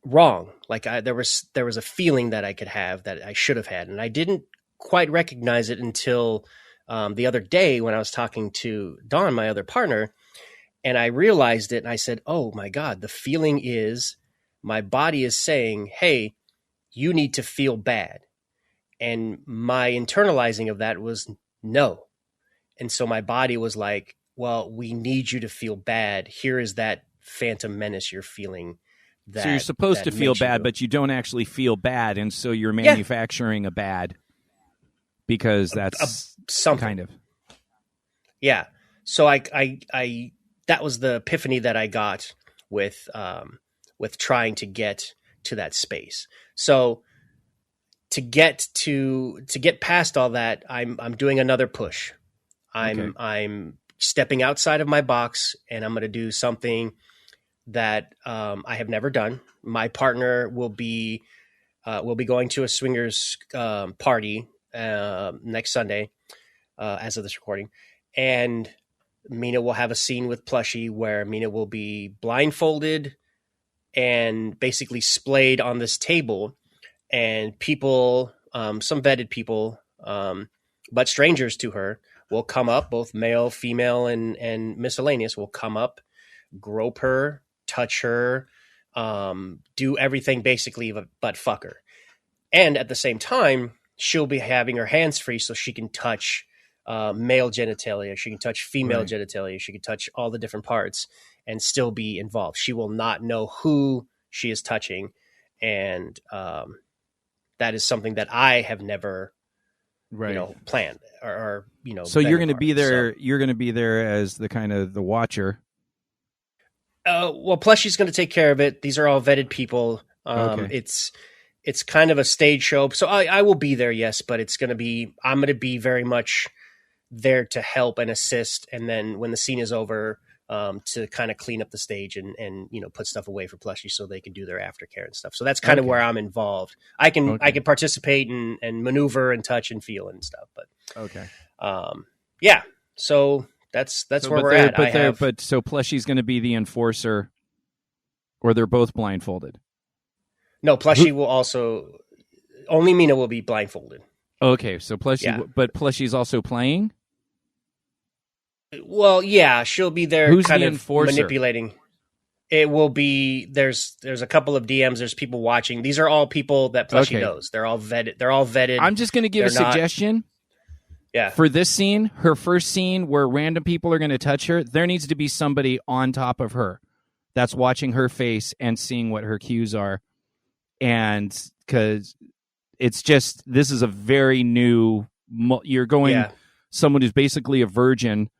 wrong. Like there was a feeling that I could have that I should have had, and I didn't quite recognize it until the other day when I was talking to Dawn, my other partner, and I realized it, and I said, "Oh my God, the feeling is my body is saying, hey, you need to feel bad," and my internalizing of that was no, and so my body was like, "Well, we need you to feel bad. Here is that phantom menace you're feeling." So you're supposed to feel bad, but you don't actually feel bad, and so you're manufacturing a bad because that's something kind of. Yeah. So I that was the epiphany that I got with trying to get to that space. So to get past all that, I'm doing another push. I'm stepping outside of my box, and I'm going to do something that I have never done. My partner will be going to a swingers party next Sunday, as of this recording, and Mina will have a scene with Plushie where Mina will be blindfolded and basically splayed on this table, and people, some vetted people, but strangers to her, will come up, both male, female, and miscellaneous, will come up, grope her, touch her, do everything basically but fuck her. And at the same time, she'll be having her hands free so she can touch male genitalia, she can touch female genitalia, she can touch all the different parts and still be involved. She will not know who she is touching. And that is something that I have never planned or So you're going to be there. So, you're going to be there as the kind of the watcher. Well, Plushie's going to take care of it. These are all vetted people. It's kind of a stage show. So I will be there, yes, but I'm going to be very much there to help and assist. And then when the scene is over, to kind of clean up the stage and put stuff away for Plushie so they can do their aftercare and stuff. So that's kind of where I'm involved. I can participate and maneuver and touch and feel and stuff, but yeah. So that's where we're at. So Plushie's going to be the enforcer, or they're both blindfolded. No, Plushie will also. Only Mina will be blindfolded. Okay, so Plushie, but Plushie's also playing. Well, yeah, she'll be there. Who's kind the of enforcer? Manipulating. It will be. There's a couple of DMs. There's people watching. These are all people that Plushie knows. They're all vetted. I'm just going to give a suggestion. Yeah. For this scene, her first scene where random people are going to touch her, there needs to be somebody on top of her that's watching her face and seeing what her cues are. And because it's just, this is a very new, you're going, someone who's basically a virgin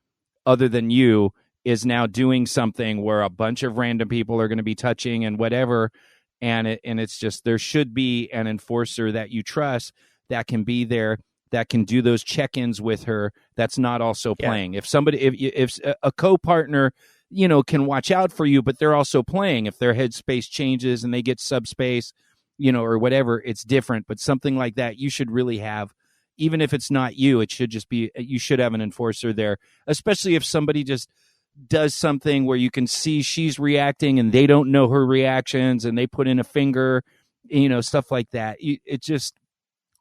other than you is now doing something where a bunch of random people are going to be touching and whatever. And it's just, there should be an enforcer that you trust that can be there, that can do those check-ins with her, that's not also playing. If somebody, if a co-partner, can watch out for you, but they're also playing. If their headspace changes and they get subspace, or whatever, it's different. But something like that, you should really have, even if it's not you, it should just be, you should have an enforcer there, especially if somebody just does something where you can see she's reacting and they don't know her reactions and they put in a finger, stuff like that. It just,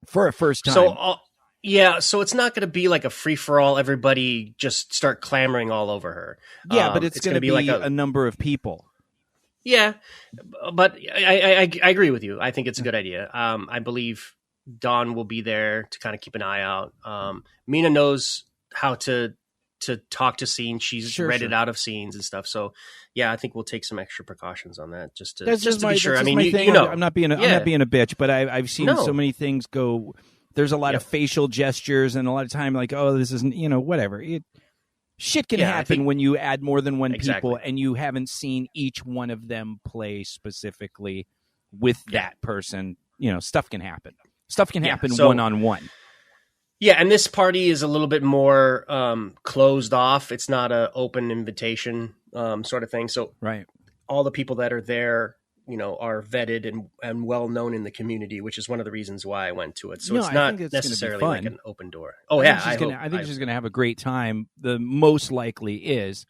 for a first time. So it's not going to be like a free-for-all, everybody just start clamoring all over her. Yeah, but it's going to be like a number of people. Yeah, but I agree with you. I think it's a good idea. I believe Dawn will be there to kind of keep an eye out. Mina knows how to talk to scenes. She's read it out of scenes and stuff. So yeah, I think we'll take some extra precautions on that just to be sure. I mean, I'm not being a bitch, but I've seen so many things go. There's a lot of facial gestures and a lot of time like, oh, this isn't, whatever. Shit can happen when you add more than one people and you haven't seen each one of them play specifically with that person. Stuff can happen. Stuff can happen one-on-one. Yeah, and this party is a little bit more closed off. It's not an open invitation sort of thing. So all the people that are there, are vetted and well known in the community, which is one of the reasons why I went to it. So it's not necessarily like an open door. Oh yeah, I think she's going to have a great time. The most likely is,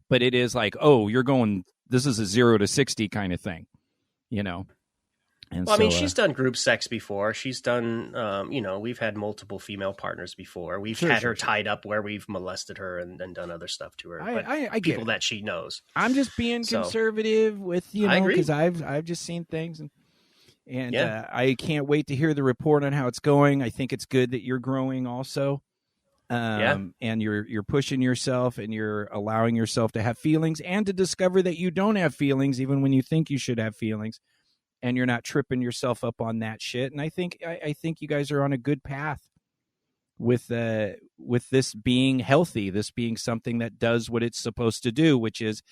but it is like, oh, you're going. This is a 0 to 60 kind of thing. you know. And well, I mean, she's done group sex before. She's done, we've had multiple female partners before. We've had her tied up where we've molested her and done other stuff to her. I people that she knows. I'm just being conservative with, because I've just seen things and I can't wait to hear the report on how it's going. I think it's good that you're growing also. And you're pushing yourself and you're allowing yourself to have feelings and to discover that you don't have feelings even when you think you should have feelings. And you're not tripping yourself up on that shit. And I think you guys are on a good path with this being healthy, this being something that does what it's supposed to do, which is,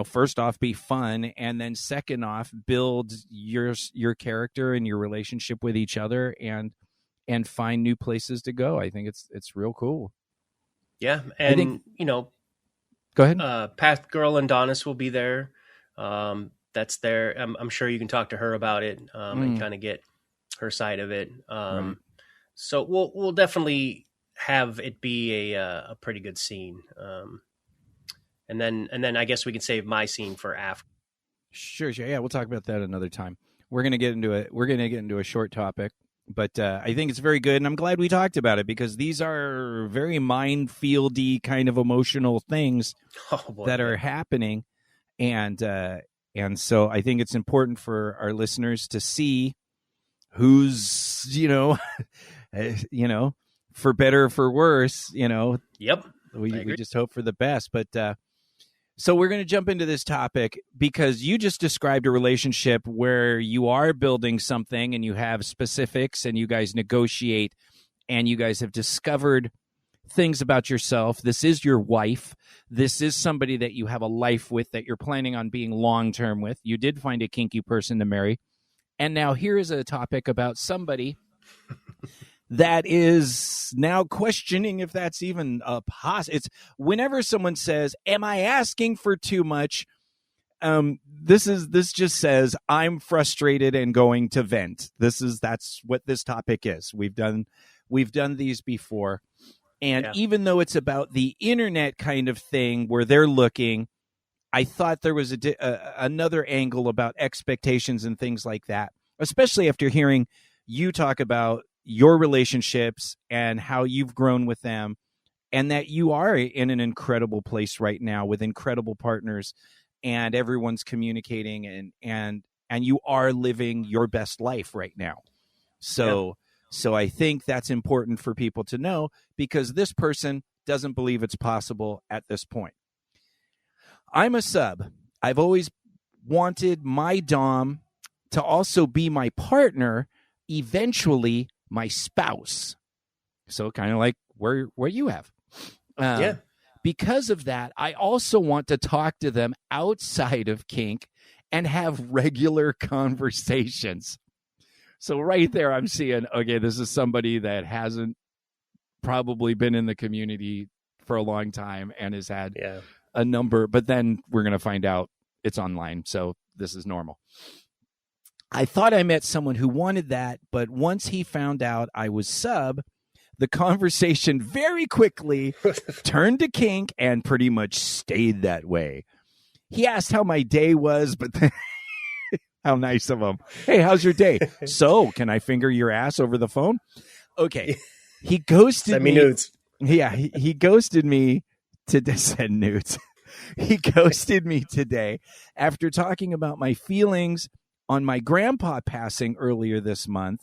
first off, be fun, and then second off, build your character and your relationship with each other, and find new places to go. I think it's real cool. Yeah, and go ahead. Path Girl and Donis will be there. That's there. I'm sure you can talk to her about it and kind of get her side of it. Right. So we'll definitely have it be a pretty good scene. And then I guess we can save my scene for after. Sure. Yeah, we'll talk about that another time. We're gonna get into a short topic, but I think it's very good, and I'm glad we talked about it because these are very minefieldy kind of emotional things that are happening, and so I think it's important for our listeners to see who's, for better or for worse, Yep. We just hope for the best. But so we're going to jump into this topic because you just described a relationship where you are building something and you have specifics and you guys negotiate and you guys have discovered things about yourself. This is your wife. This is somebody that you have a life with, that you're planning on being long-term with. You did find a kinky person to marry. And now here is a topic about somebody that is now questioning if that's even a it's whenever someone says, am I asking for too much? This just says I'm frustrated and going to vent. That's what this topic is. We've done these before. And even though it's about the internet kind of thing where they're looking, I thought there was another angle about expectations and things like that, especially after hearing you talk about your relationships and how you've grown with them and that you are in an incredible place right now with incredible partners and everyone's communicating and you are living your best life right now. So I think that's important for people to know because this person doesn't believe it's possible at this point. I'm a sub. I've always wanted my dom to also be my partner, eventually my spouse. So kind of like where you have. Because of that, I also want to talk to them outside of kink and have regular conversations. So right there, I'm seeing, okay, this is somebody that hasn't probably been in the community for a long time and has had a number, but then we're going to find out it's online. So this is normal. I thought I met someone who wanted that, but once he found out I was sub, the conversation very quickly turned to kink and pretty much stayed that way. He asked how my day was, but then how nice of him. Hey, how's your day? So, can I finger your ass over the phone? Okay. He ghosted Send me nudes. Yeah, he ghosted me to send nudes. He ghosted me today after talking about my feelings on my grandpa passing earlier this month.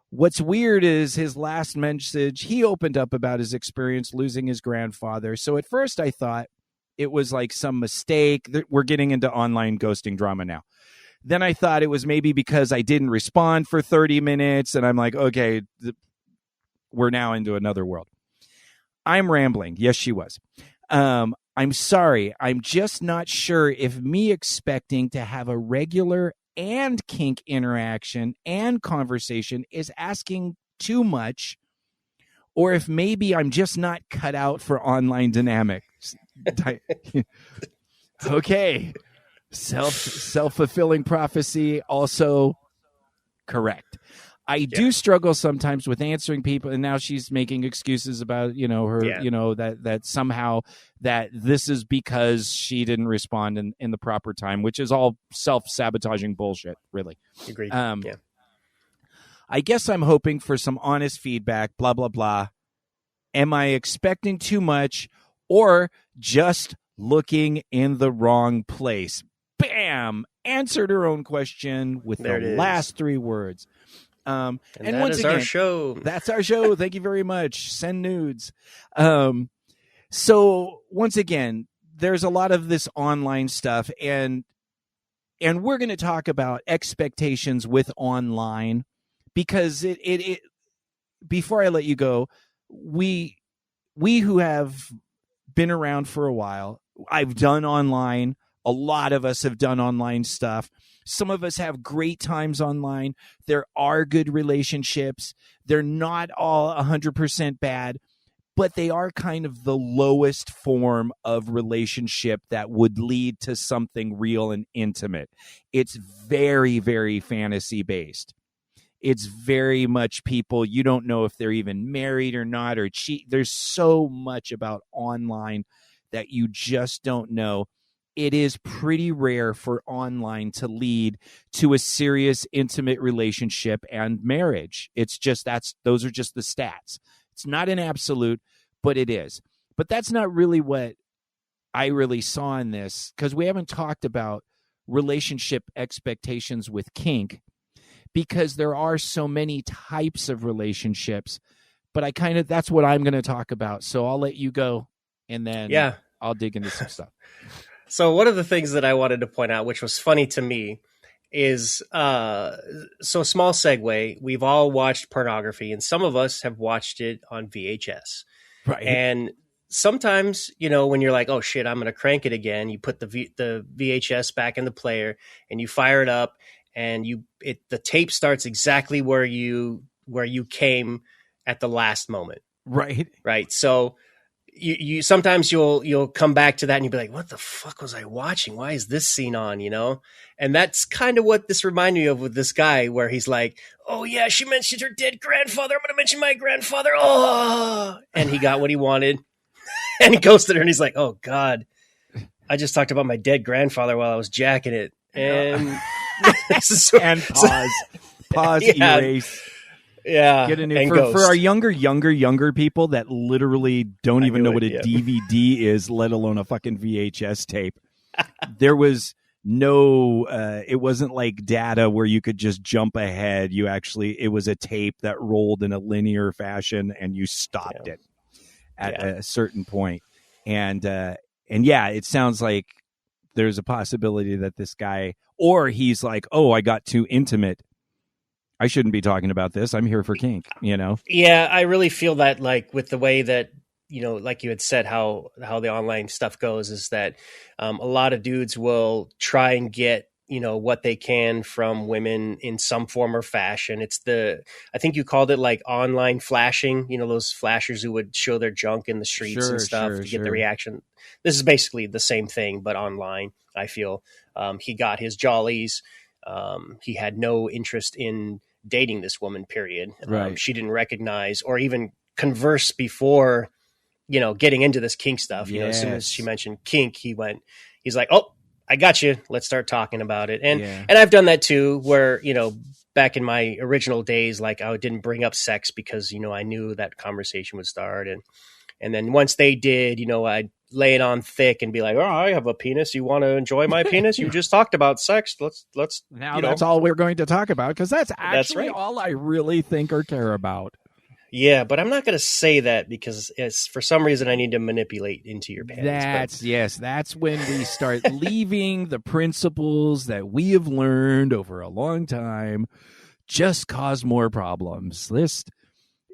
What's weird is his last message, he opened up about his experience losing his grandfather. So at first I thought it was like some mistake. We're getting into online ghosting drama now. Then I thought it was maybe because I didn't respond for 30 minutes. And I'm like, okay, we're now into another world. I'm rambling. Yes, she was. I'm sorry. I'm just not sure if me expecting to have a regular and kink interaction and conversation is asking too much, or if maybe I'm just not cut out for online dynamics. Okay. Self-fulfilling prophecy, also correct. I do struggle sometimes with answering people, and now she's making excuses about, her, that somehow that this is because she didn't respond in the proper time, which is all self-sabotaging bullshit, really. Agreed. I guess I'm hoping for some honest feedback, blah, blah, blah. Am I expecting too much or just looking in the wrong place? Bam! Answered her own question with the last 3 words. And once again, our show. That's our show. Thank you very much. Send nudes. So once again, there's a lot of this online stuff, and we're going to talk about expectations with online, because it before I let you go, we who have been around for a while, I've done online. A lot of us have done online stuff. Some of us have great times online. There are good relationships. They're not all 100% bad, but they are kind of the lowest form of relationship that would lead to something real and intimate. It's very, very fantasy based. It's very much people, you don't know if they're even married or not, or cheat. There's so much about online that you just don't know. It is pretty rare for online to lead to a serious, intimate relationship and marriage. It's just, those are just the stats. It's not an absolute, but it is. But that's not really what I really saw in this, because we haven't talked about relationship expectations with kink, because there are so many types of relationships. But that's what I'm going to talk about. So I'll let you go, and then I'll dig into some stuff. So one of the things that I wanted to point out, which was funny to me, is so small segue. We've all watched pornography, and some of us have watched it on VHS. Right. And sometimes, when you're like, oh shit, I'm going to crank it again, you put the VHS back in the player and you fire it up, and the tape starts exactly where you came at the last moment. Right. Right. So you sometimes you'll come back to that and you'll be like, what the fuck was I watching? Why is this scene on? And that's kind of what this reminded me of with this guy, where he's like, oh yeah, she mentioned her dead grandfather. I'm going to mention my grandfather. Oh, and he got what he wanted, and he ghosted her, and he's like, oh God, I just talked about my dead grandfather while I was jacking it. And and pause, erase. Yeah, get in for our younger people that literally don't even know what a DVD is, let alone a fucking VHS tape. There was no, it wasn't like data where you could just jump ahead. It was a tape that rolled in a linear fashion, and you stopped it at a certain point. And it sounds like there's a possibility that this guy, or he's like, oh, I got too intimate, I shouldn't be talking about this. I'm here for kink, Yeah, I really feel that, like, with the way that, like you had said, how the online stuff goes, is that a lot of dudes will try and get, what they can from women in some form or fashion. I think you called it like online flashing, those flashers who would show their junk in the streets and stuff to get the reaction. This is basically the same thing, but online, I feel. He got his jollies. He had no interest in dating this woman, period. Right. She didn't recognize or even converse before, getting into this kink stuff. As soon as she mentioned kink, he's like, oh, I got you. Let's start talking about it. And I've done that too, where, back in my original days, like, I didn't bring up sex because, I knew that conversation would start. And then once they did, I'd lay it on thick and be like, oh, I have a penis. You want to enjoy my penis? You just talked about sex. Let's now that's all we're going to talk about, because that's actually all I really think or care about. Yeah, but I'm not going to say that because for some reason I need to manipulate into your pants. That's when we start leaving the principles that we have learned over a long time just cause more problems.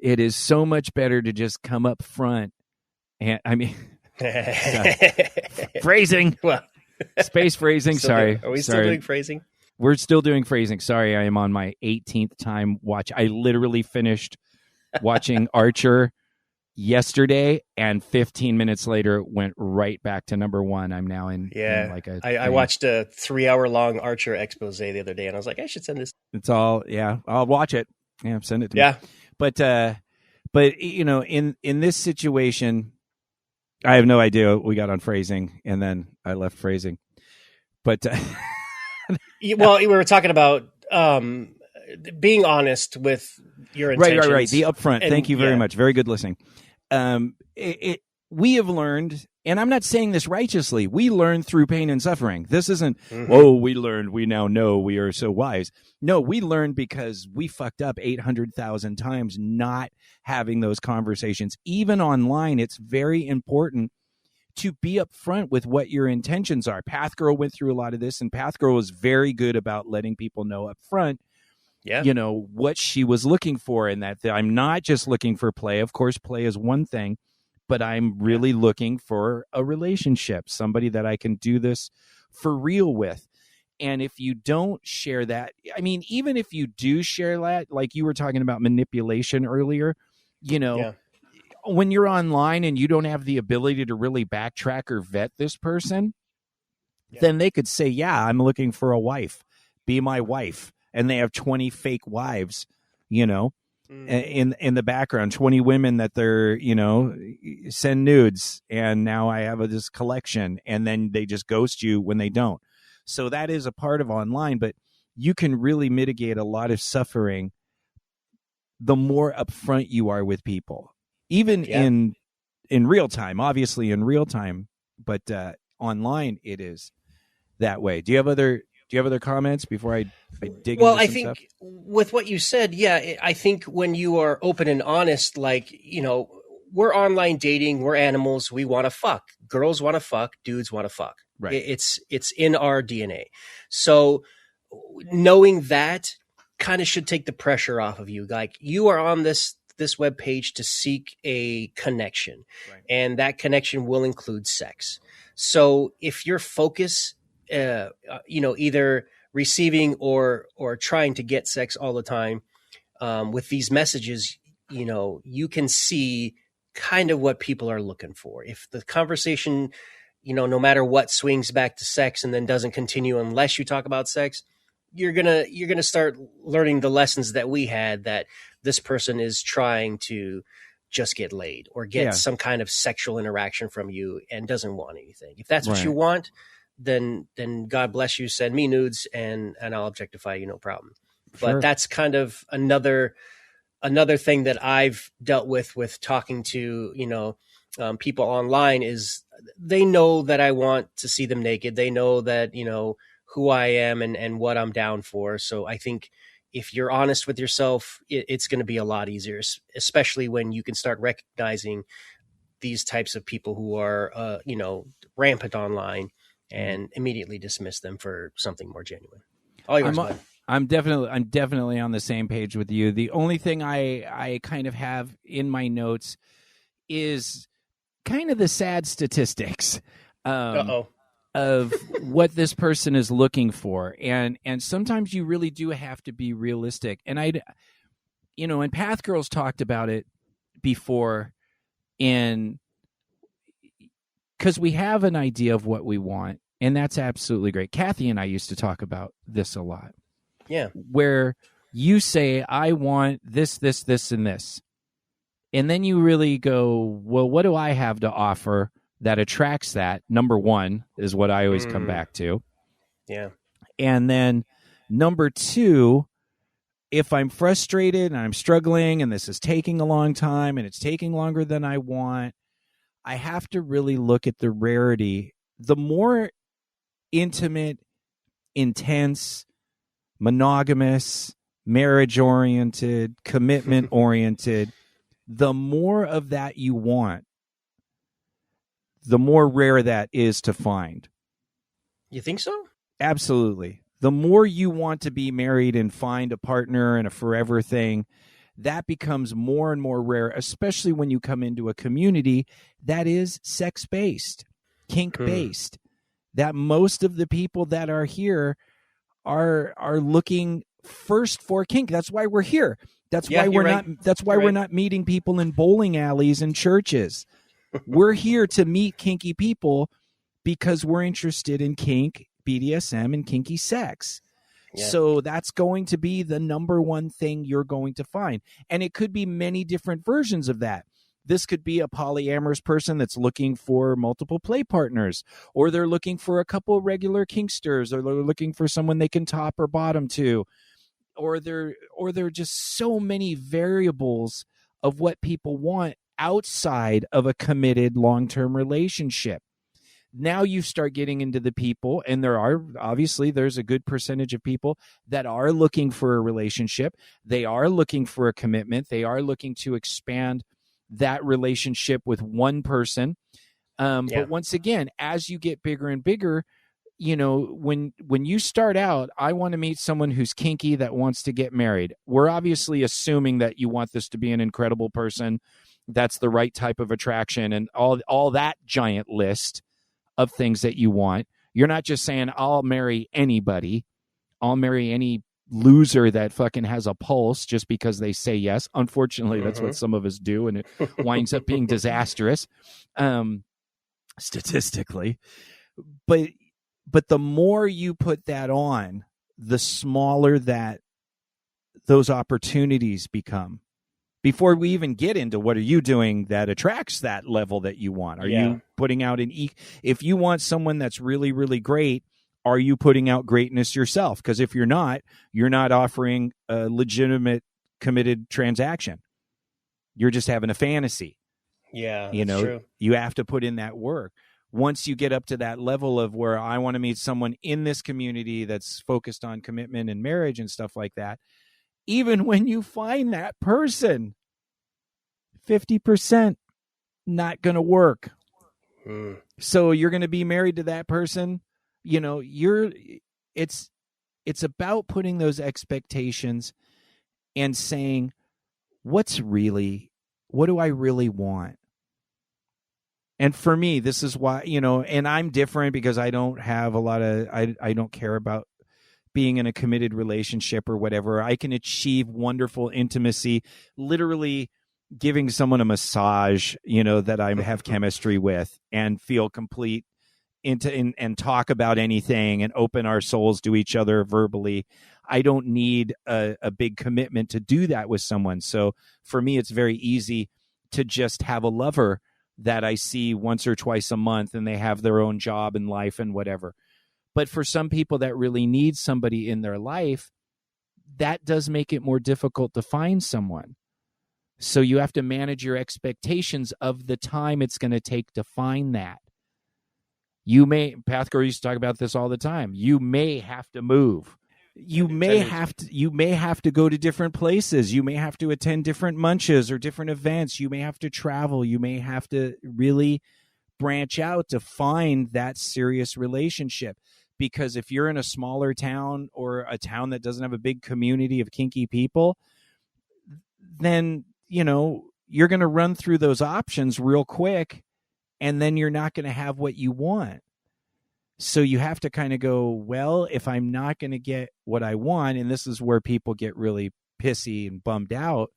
It is so much better to just come up front and, phrasing. Well, space phrasing. Sorry. Are we still doing phrasing? We're still doing phrasing. Sorry, I am on my 18th time watch. I literally finished watching Archer yesterday, and 15 minutes later went right back to number one. I'm now in like a. I watched a 3-hour long Archer expose the other day, and I was like, I should send this. It's all I'll watch it. Yeah, send it to me. Yeah. But in this situation, I have no idea what we got on phrasing, and then I left phrasing. But Well, we were talking about being honest with your intentions. Right. The upfront. Thank you very much. Very good listening. We have learned, and I'm not saying this righteously, we learn through pain and suffering. This isn't, we learned, we now know, we are so wise. No, we learned because we fucked up 800,000 times not having those conversations. Even online, it's very important to be upfront with what your intentions are. Pathgirl went through a lot of this, and Pathgirl was very good about letting people know up front, what she was looking for, and that I'm not just looking for play. Of course, play is one thing, but I'm really looking for a relationship, somebody that I can do this for real with. And if you don't share that, I mean, even if you do share that, like you were talking about manipulation earlier, when you're online and you don't have the ability to really backtrack or vet this person, then they could say, yeah, I'm looking for a wife, be my wife. And they have 20 fake wives, in the background, 20 women that they're, send nudes. And now I have this collection, and then they just ghost you when they don't. So that is a part of online, but you can really mitigate a lot of suffering the more upfront you are with people, even in real time, obviously in real time, but online it is that way. Do you have other comments before I dig into some I think stuff? With what you said, I think when you are open and honest, like, we're online dating, we're animals, we want to fuck. Girls want to fuck, dudes want to fuck. Right. It's in our DNA. So knowing that kind of should take the pressure off of you. Like, you are on this web page to seek a connection, and that connection will include sex. So if your focus, either receiving or trying to get sex all the time, with these messages, you can see kind of what people are looking for. If the conversation, no matter what, swings back to sex and then doesn't continue unless you talk about sex, you're gonna start learning the lessons that we had, that this person is trying to just get laid or get some kind of sexual interaction from you and doesn't want anything. If that's what you want, then God bless you, send me nudes and I'll objectify you, no problem. Sure. But that's kind of another thing that I've dealt with talking to, people online, is they know that I want to see them naked. They know that, who I am and what I'm down for. So I think if you're honest with yourself, it's going to be a lot easier, especially when you can start recognizing these types of people who are, rampant online, and immediately dismiss them for something more genuine. All yours, bud. I'm definitely on the same page with you. The only thing I kind of have in my notes is kind of the sad statistics of what this person is looking for. And sometimes you really do have to be realistic. And and Pathgirls talked about it before, because we have an idea of what we want, and that's absolutely great. Kathy and I used to talk about this a lot. Yeah. Where you say, I want this, this, this, and this. And then you really go, well, what do I have to offer that attracts that? Number one is what I always come back to. Yeah. And then number two, if I'm frustrated and I'm struggling and this is taking a long time and it's taking longer than I want, I have to really look at the rarity. The more intimate, intense, monogamous, marriage-oriented, commitment-oriented, the more of that you want, the more rare that is to find. You think so? Absolutely. The more you want to be married and find a partner and a forever thing, that becomes more and more rare, especially when you come into a community that is sex-based, kink-based. That most of the people that are here are looking first for kink. That's why we're here. That's why we're not meeting people in bowling alleys and churches. We're here to meet kinky people because we're interested in kink, BDSM, and kinky sex. Yeah. So that's going to be the number one thing you're going to find. And it could be many different versions of that. This could be a polyamorous person that's looking for multiple play partners, or they're looking for a couple regular kinksters, or they're looking for someone they can top or bottom to, or there are just so many variables of what people want outside of a committed long-term relationship. Now you start getting into the people, and there's a good percentage of people that are looking for a relationship. They are looking for a commitment. They are looking to expand that relationship with one person. But once again, as you get bigger and bigger, when you start out, I want to meet someone who's kinky that wants to get married. We're obviously assuming that you want this to be an incredible person. That's the right type of attraction and all that giant list of things that you want. You're not just saying, I'll marry anybody. I'll marry any loser that fucking has a pulse just because they say yes. Unfortunately, that's what some of us do, and it winds up being disastrous, statistically. But the more you put that on, the smaller that those opportunities become. Before we even get into what are you doing that attracts that level that you want? Are you putting out if you want someone that's really, really great, are you putting out greatness yourself? Because if you're not offering a legitimate committed transaction. You're just having a fantasy. Yeah, true. You have to put in that work. Once you get up to that level of where I want to meet someone in this community that's focused on commitment and marriage and stuff like that, even when you find that person, 50% not going to work. So you're going to be married to that person. It's about putting those expectations and saying, what do I really want? And for me, this is why, and I'm different because I don't have I don't care about being in a committed relationship or whatever. I can achieve wonderful intimacy, literally giving someone a massage, that I have chemistry with and feel complete and talk about anything and open our souls to each other verbally. I don't need a big commitment to do that with someone. So for me, it's very easy to just have a lover that I see once or twice a month and they have their own job and life and whatever. But for some people that really need somebody in their life, that does make it more difficult to find someone. So you have to manage your expectations of the time it's going to take to find that. Pathgirl used to talk about this all the time. You may have to move. You may have to go to different places. You may have to attend different munches or different events. You may have to travel. You may have to really branch out to find that serious relationship. Because if you're in a smaller town or a town that doesn't have a big community of kinky people, then, you're going to run through those options real quick, and then you're not going to have what you want. So you have to kind of go, well, if I'm not going to get what I want, and this is where people get really pissy and bummed out.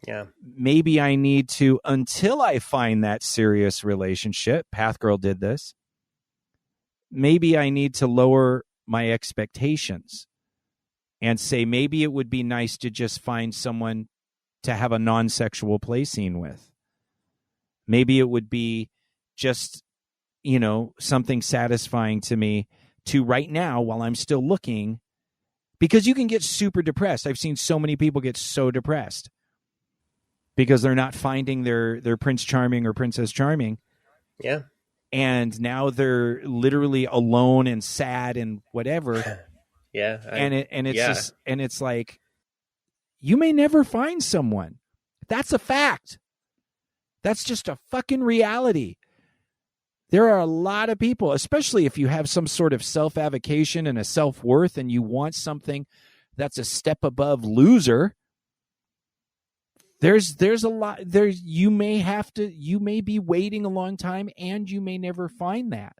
Yeah. Maybe I need to, until I find that serious relationship, Pathgirl did this, maybe I need to lower my expectations and say, maybe it would be nice to just find someone to have a non-sexual play scene with. Maybe it would be just, something satisfying to me to right now while I'm still looking, because you can get super depressed. I've seen so many people get so depressed because they're not finding their Prince Charming or Princess Charming. Yeah. And now they're literally alone and sad and whatever. Yeah. It's like, you may never find someone. That's a fact. That's just a fucking reality. There are a lot of people, especially if you have some sort of self-avocation and a self-worth and you want something that's a step above loser. There's a lot there. You may be waiting a long time and you may never find that.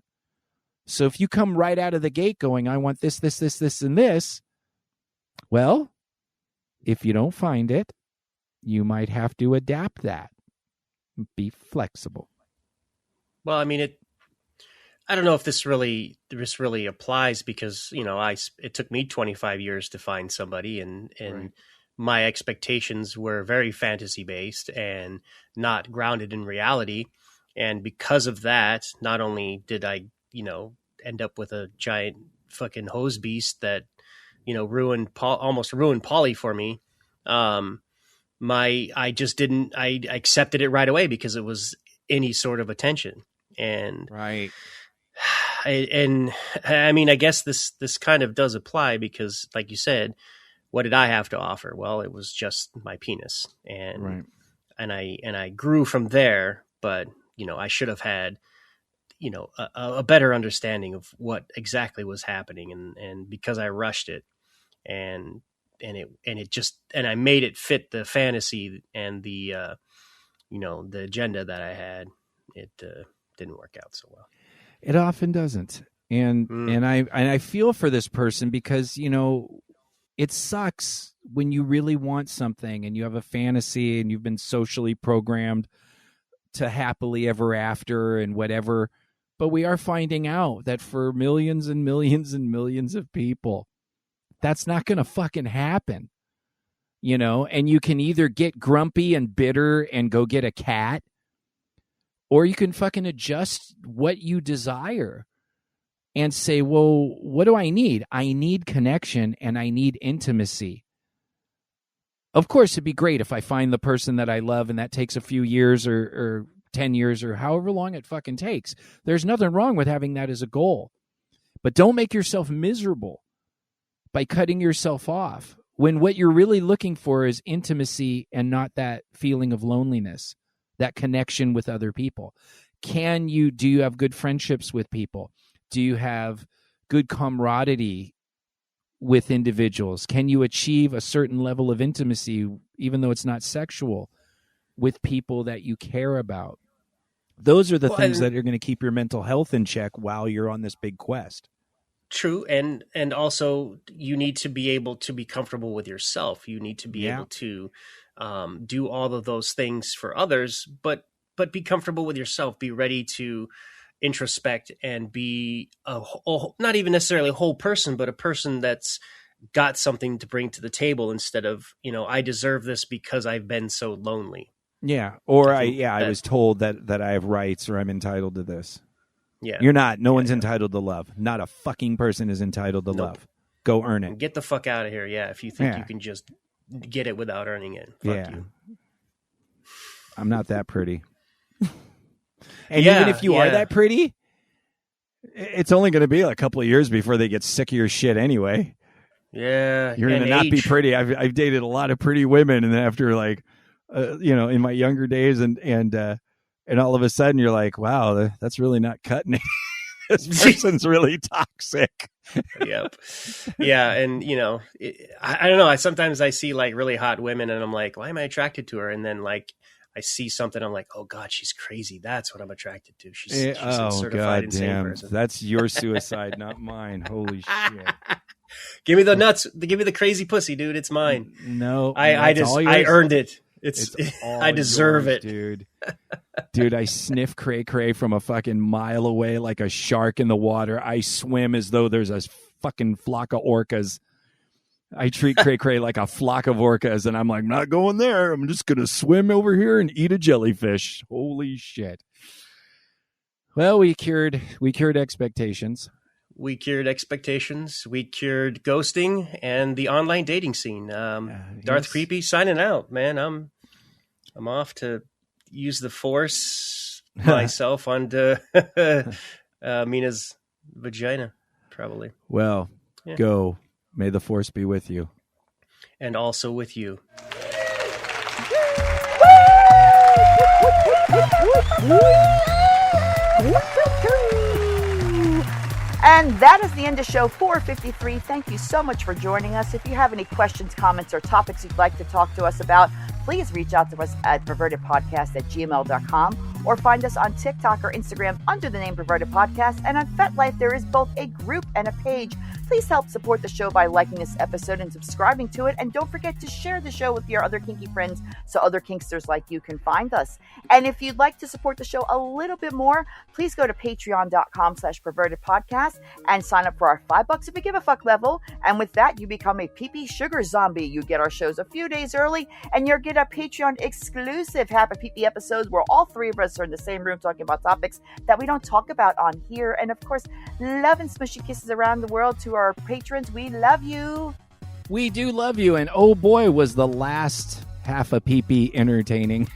So if you come right out of the gate going, I want this, and this, well, if you don't find it, you might have to adapt that. Be flexible. Well, I mean, I don't know if this really applies because, you know, it took me 25 years to find somebody, and Right. my expectations were very fantasy based and not grounded in reality. And because of that, not only did I, you know, end up with a giant fucking hose beast that, you know, almost ruined poly for me. I accepted it right away because it was any sort of attention. And Right. I mean, I guess this kind of does apply because, like you said, what did I have to offer? Well, it was just my penis, and Right. and I grew from there. But you know, I should have had, you know, a better understanding of what exactly was happening, and because I rushed it, and I made it fit the fantasy and the you know, the agenda that I had, it didn't work out so well. It often doesn't. And I feel for this person because, you know, it sucks when you really want something and you have a fantasy and you've been socially programmed to happily ever after and whatever. But we are finding out that for millions and millions and millions of people, that's not going to fucking happen. You know, and you can either get grumpy and bitter and go get a cat, or you can fucking adjust what you desire and say, well, what do I need? I need connection and I need intimacy. Of course, it'd be great if I find the person that I love and that takes a few years or 10 years or however long it fucking takes. There's nothing wrong with having that as a goal. But don't make yourself miserable by cutting yourself off when what you're really looking for is intimacy and not that feeling of loneliness, that connection with other people. Do you have good friendships with people? Do you have good camaraderie with individuals? Can you achieve a certain level of intimacy, even though it's not sexual, with people that you care about? Those are the things that are going to keep your mental health in check while you're on this big quest. True. And also you need to be able to be comfortable with yourself. You need to be able to do all of those things for others, but be comfortable with yourself. Be ready to introspect and be not even necessarily a whole person, but a person that's got something to bring to the table instead of, you know, I deserve this because I've been so lonely. Yeah. Or I was told that I have rights or I'm entitled to this. Yeah. You're not. No one's entitled to love. Not a fucking person is entitled to love. Go earn it. Get the fuck out of here. Yeah. If you think you can just get it without earning it. Fuck you. I'm not that pretty. And even if you are that pretty, it's only going to be a couple of years before they get sick of your shit anyway. Yeah. You're going to not be pretty. I've dated a lot of pretty women, and then after like, you know, in my younger days and all of a sudden you're like, wow, that's really not cutting it. This person's really toxic. Yep. Yeah. And, you know, I don't know. Sometimes I see like really hot women and I'm like, why am I attracted to her? And then like I see something, I'm like, oh God, she's crazy. That's what I'm attracted to. She's a certified insane person. That's your suicide, not mine. Holy shit. Give me the nuts. Give me the crazy pussy, dude. It's mine. No, I earned it. I deserve it, dude. Dude, I sniff cray cray from a fucking mile away like a shark in the water. I swim as though there's a fucking flock of orcas. I treat cray cray like a flock of orcas, and I'm like, not going there. I'm just gonna swim over here and eat a jellyfish. Holy shit. Well, we cured expectations. We cured expectations. We cured ghosting and the online dating scene. Darth Creepy signing out, man. I'm off to use the force myself onto Mina's vagina, probably. Well, go. May the force be with you. And also with you. And that is the end of show 453. Thank you so much for joining us. If you have any questions, comments, or topics you'd like to talk to us about, please reach out to us at pervertedpodcast@gmail.com or find us on TikTok or Instagram under the name Perverted Podcast. And on FetLife, there is both a group and a page. Please help support the show by liking this episode and subscribing to it. And don't forget to share the show with your other kinky friends so other kinksters like you can find us. And if you'd like to support the show a little bit more, please go to patreon.com/pervertedpodcast and sign up for our $5 if you give a fuck level. And with that, you become a pee-pee sugar zombie. You get our shows a few days early, and you'll get a Patreon exclusive Happy Pee-pee episodes where all three of us are in the same room talking about topics that we don't talk about on here. And of course, love and smushy kisses around the world to our patrons. We love you. We do love you. And oh boy, was the last half a pee-pee entertaining.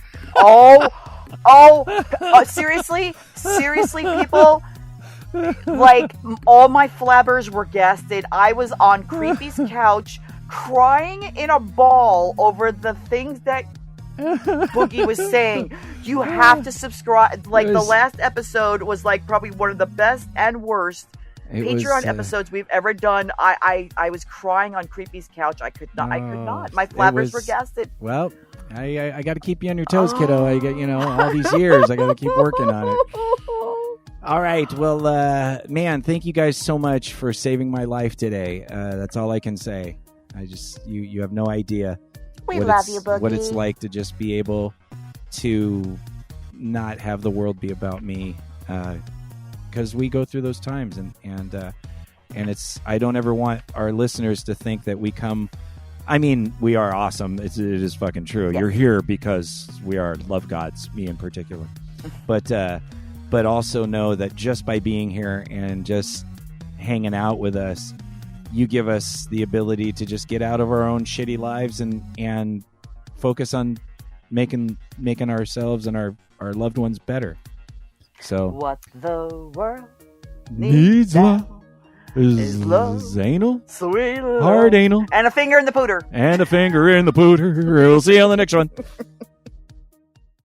Seriously, people. Like, all my flabbers were gasted. I was on Creepy's couch crying in a ball over the things that Boogie was saying. You have to subscribe. Like, the last episode was like probably one of the best and worst Patreon episodes we've ever done. I was crying on Creepy's couch. I could not. My flabbers were gasted. Well, I got to keep you on your toes, kiddo. I get, all these years, I got to keep working on it. All right. Well, man, thank you guys so much for saving my life today. That's all I can say. You have no idea We love you, Boogie. what it's like to just be able to not have the world be about me. Because we go through those times, and it's, I don't ever want our listeners to think that we come. I mean, we are awesome. It is fucking true. Yes. You're here because we are love gods, me in particular. But also know that just by being here and just hanging out with us, you give us the ability to just get out of our own shitty lives and focus on making ourselves and our loved ones better. So what the world needs now is love, anal, sweet love, hard anal, and a finger in the pooter. And a finger in the pooter. We'll see you on the next one.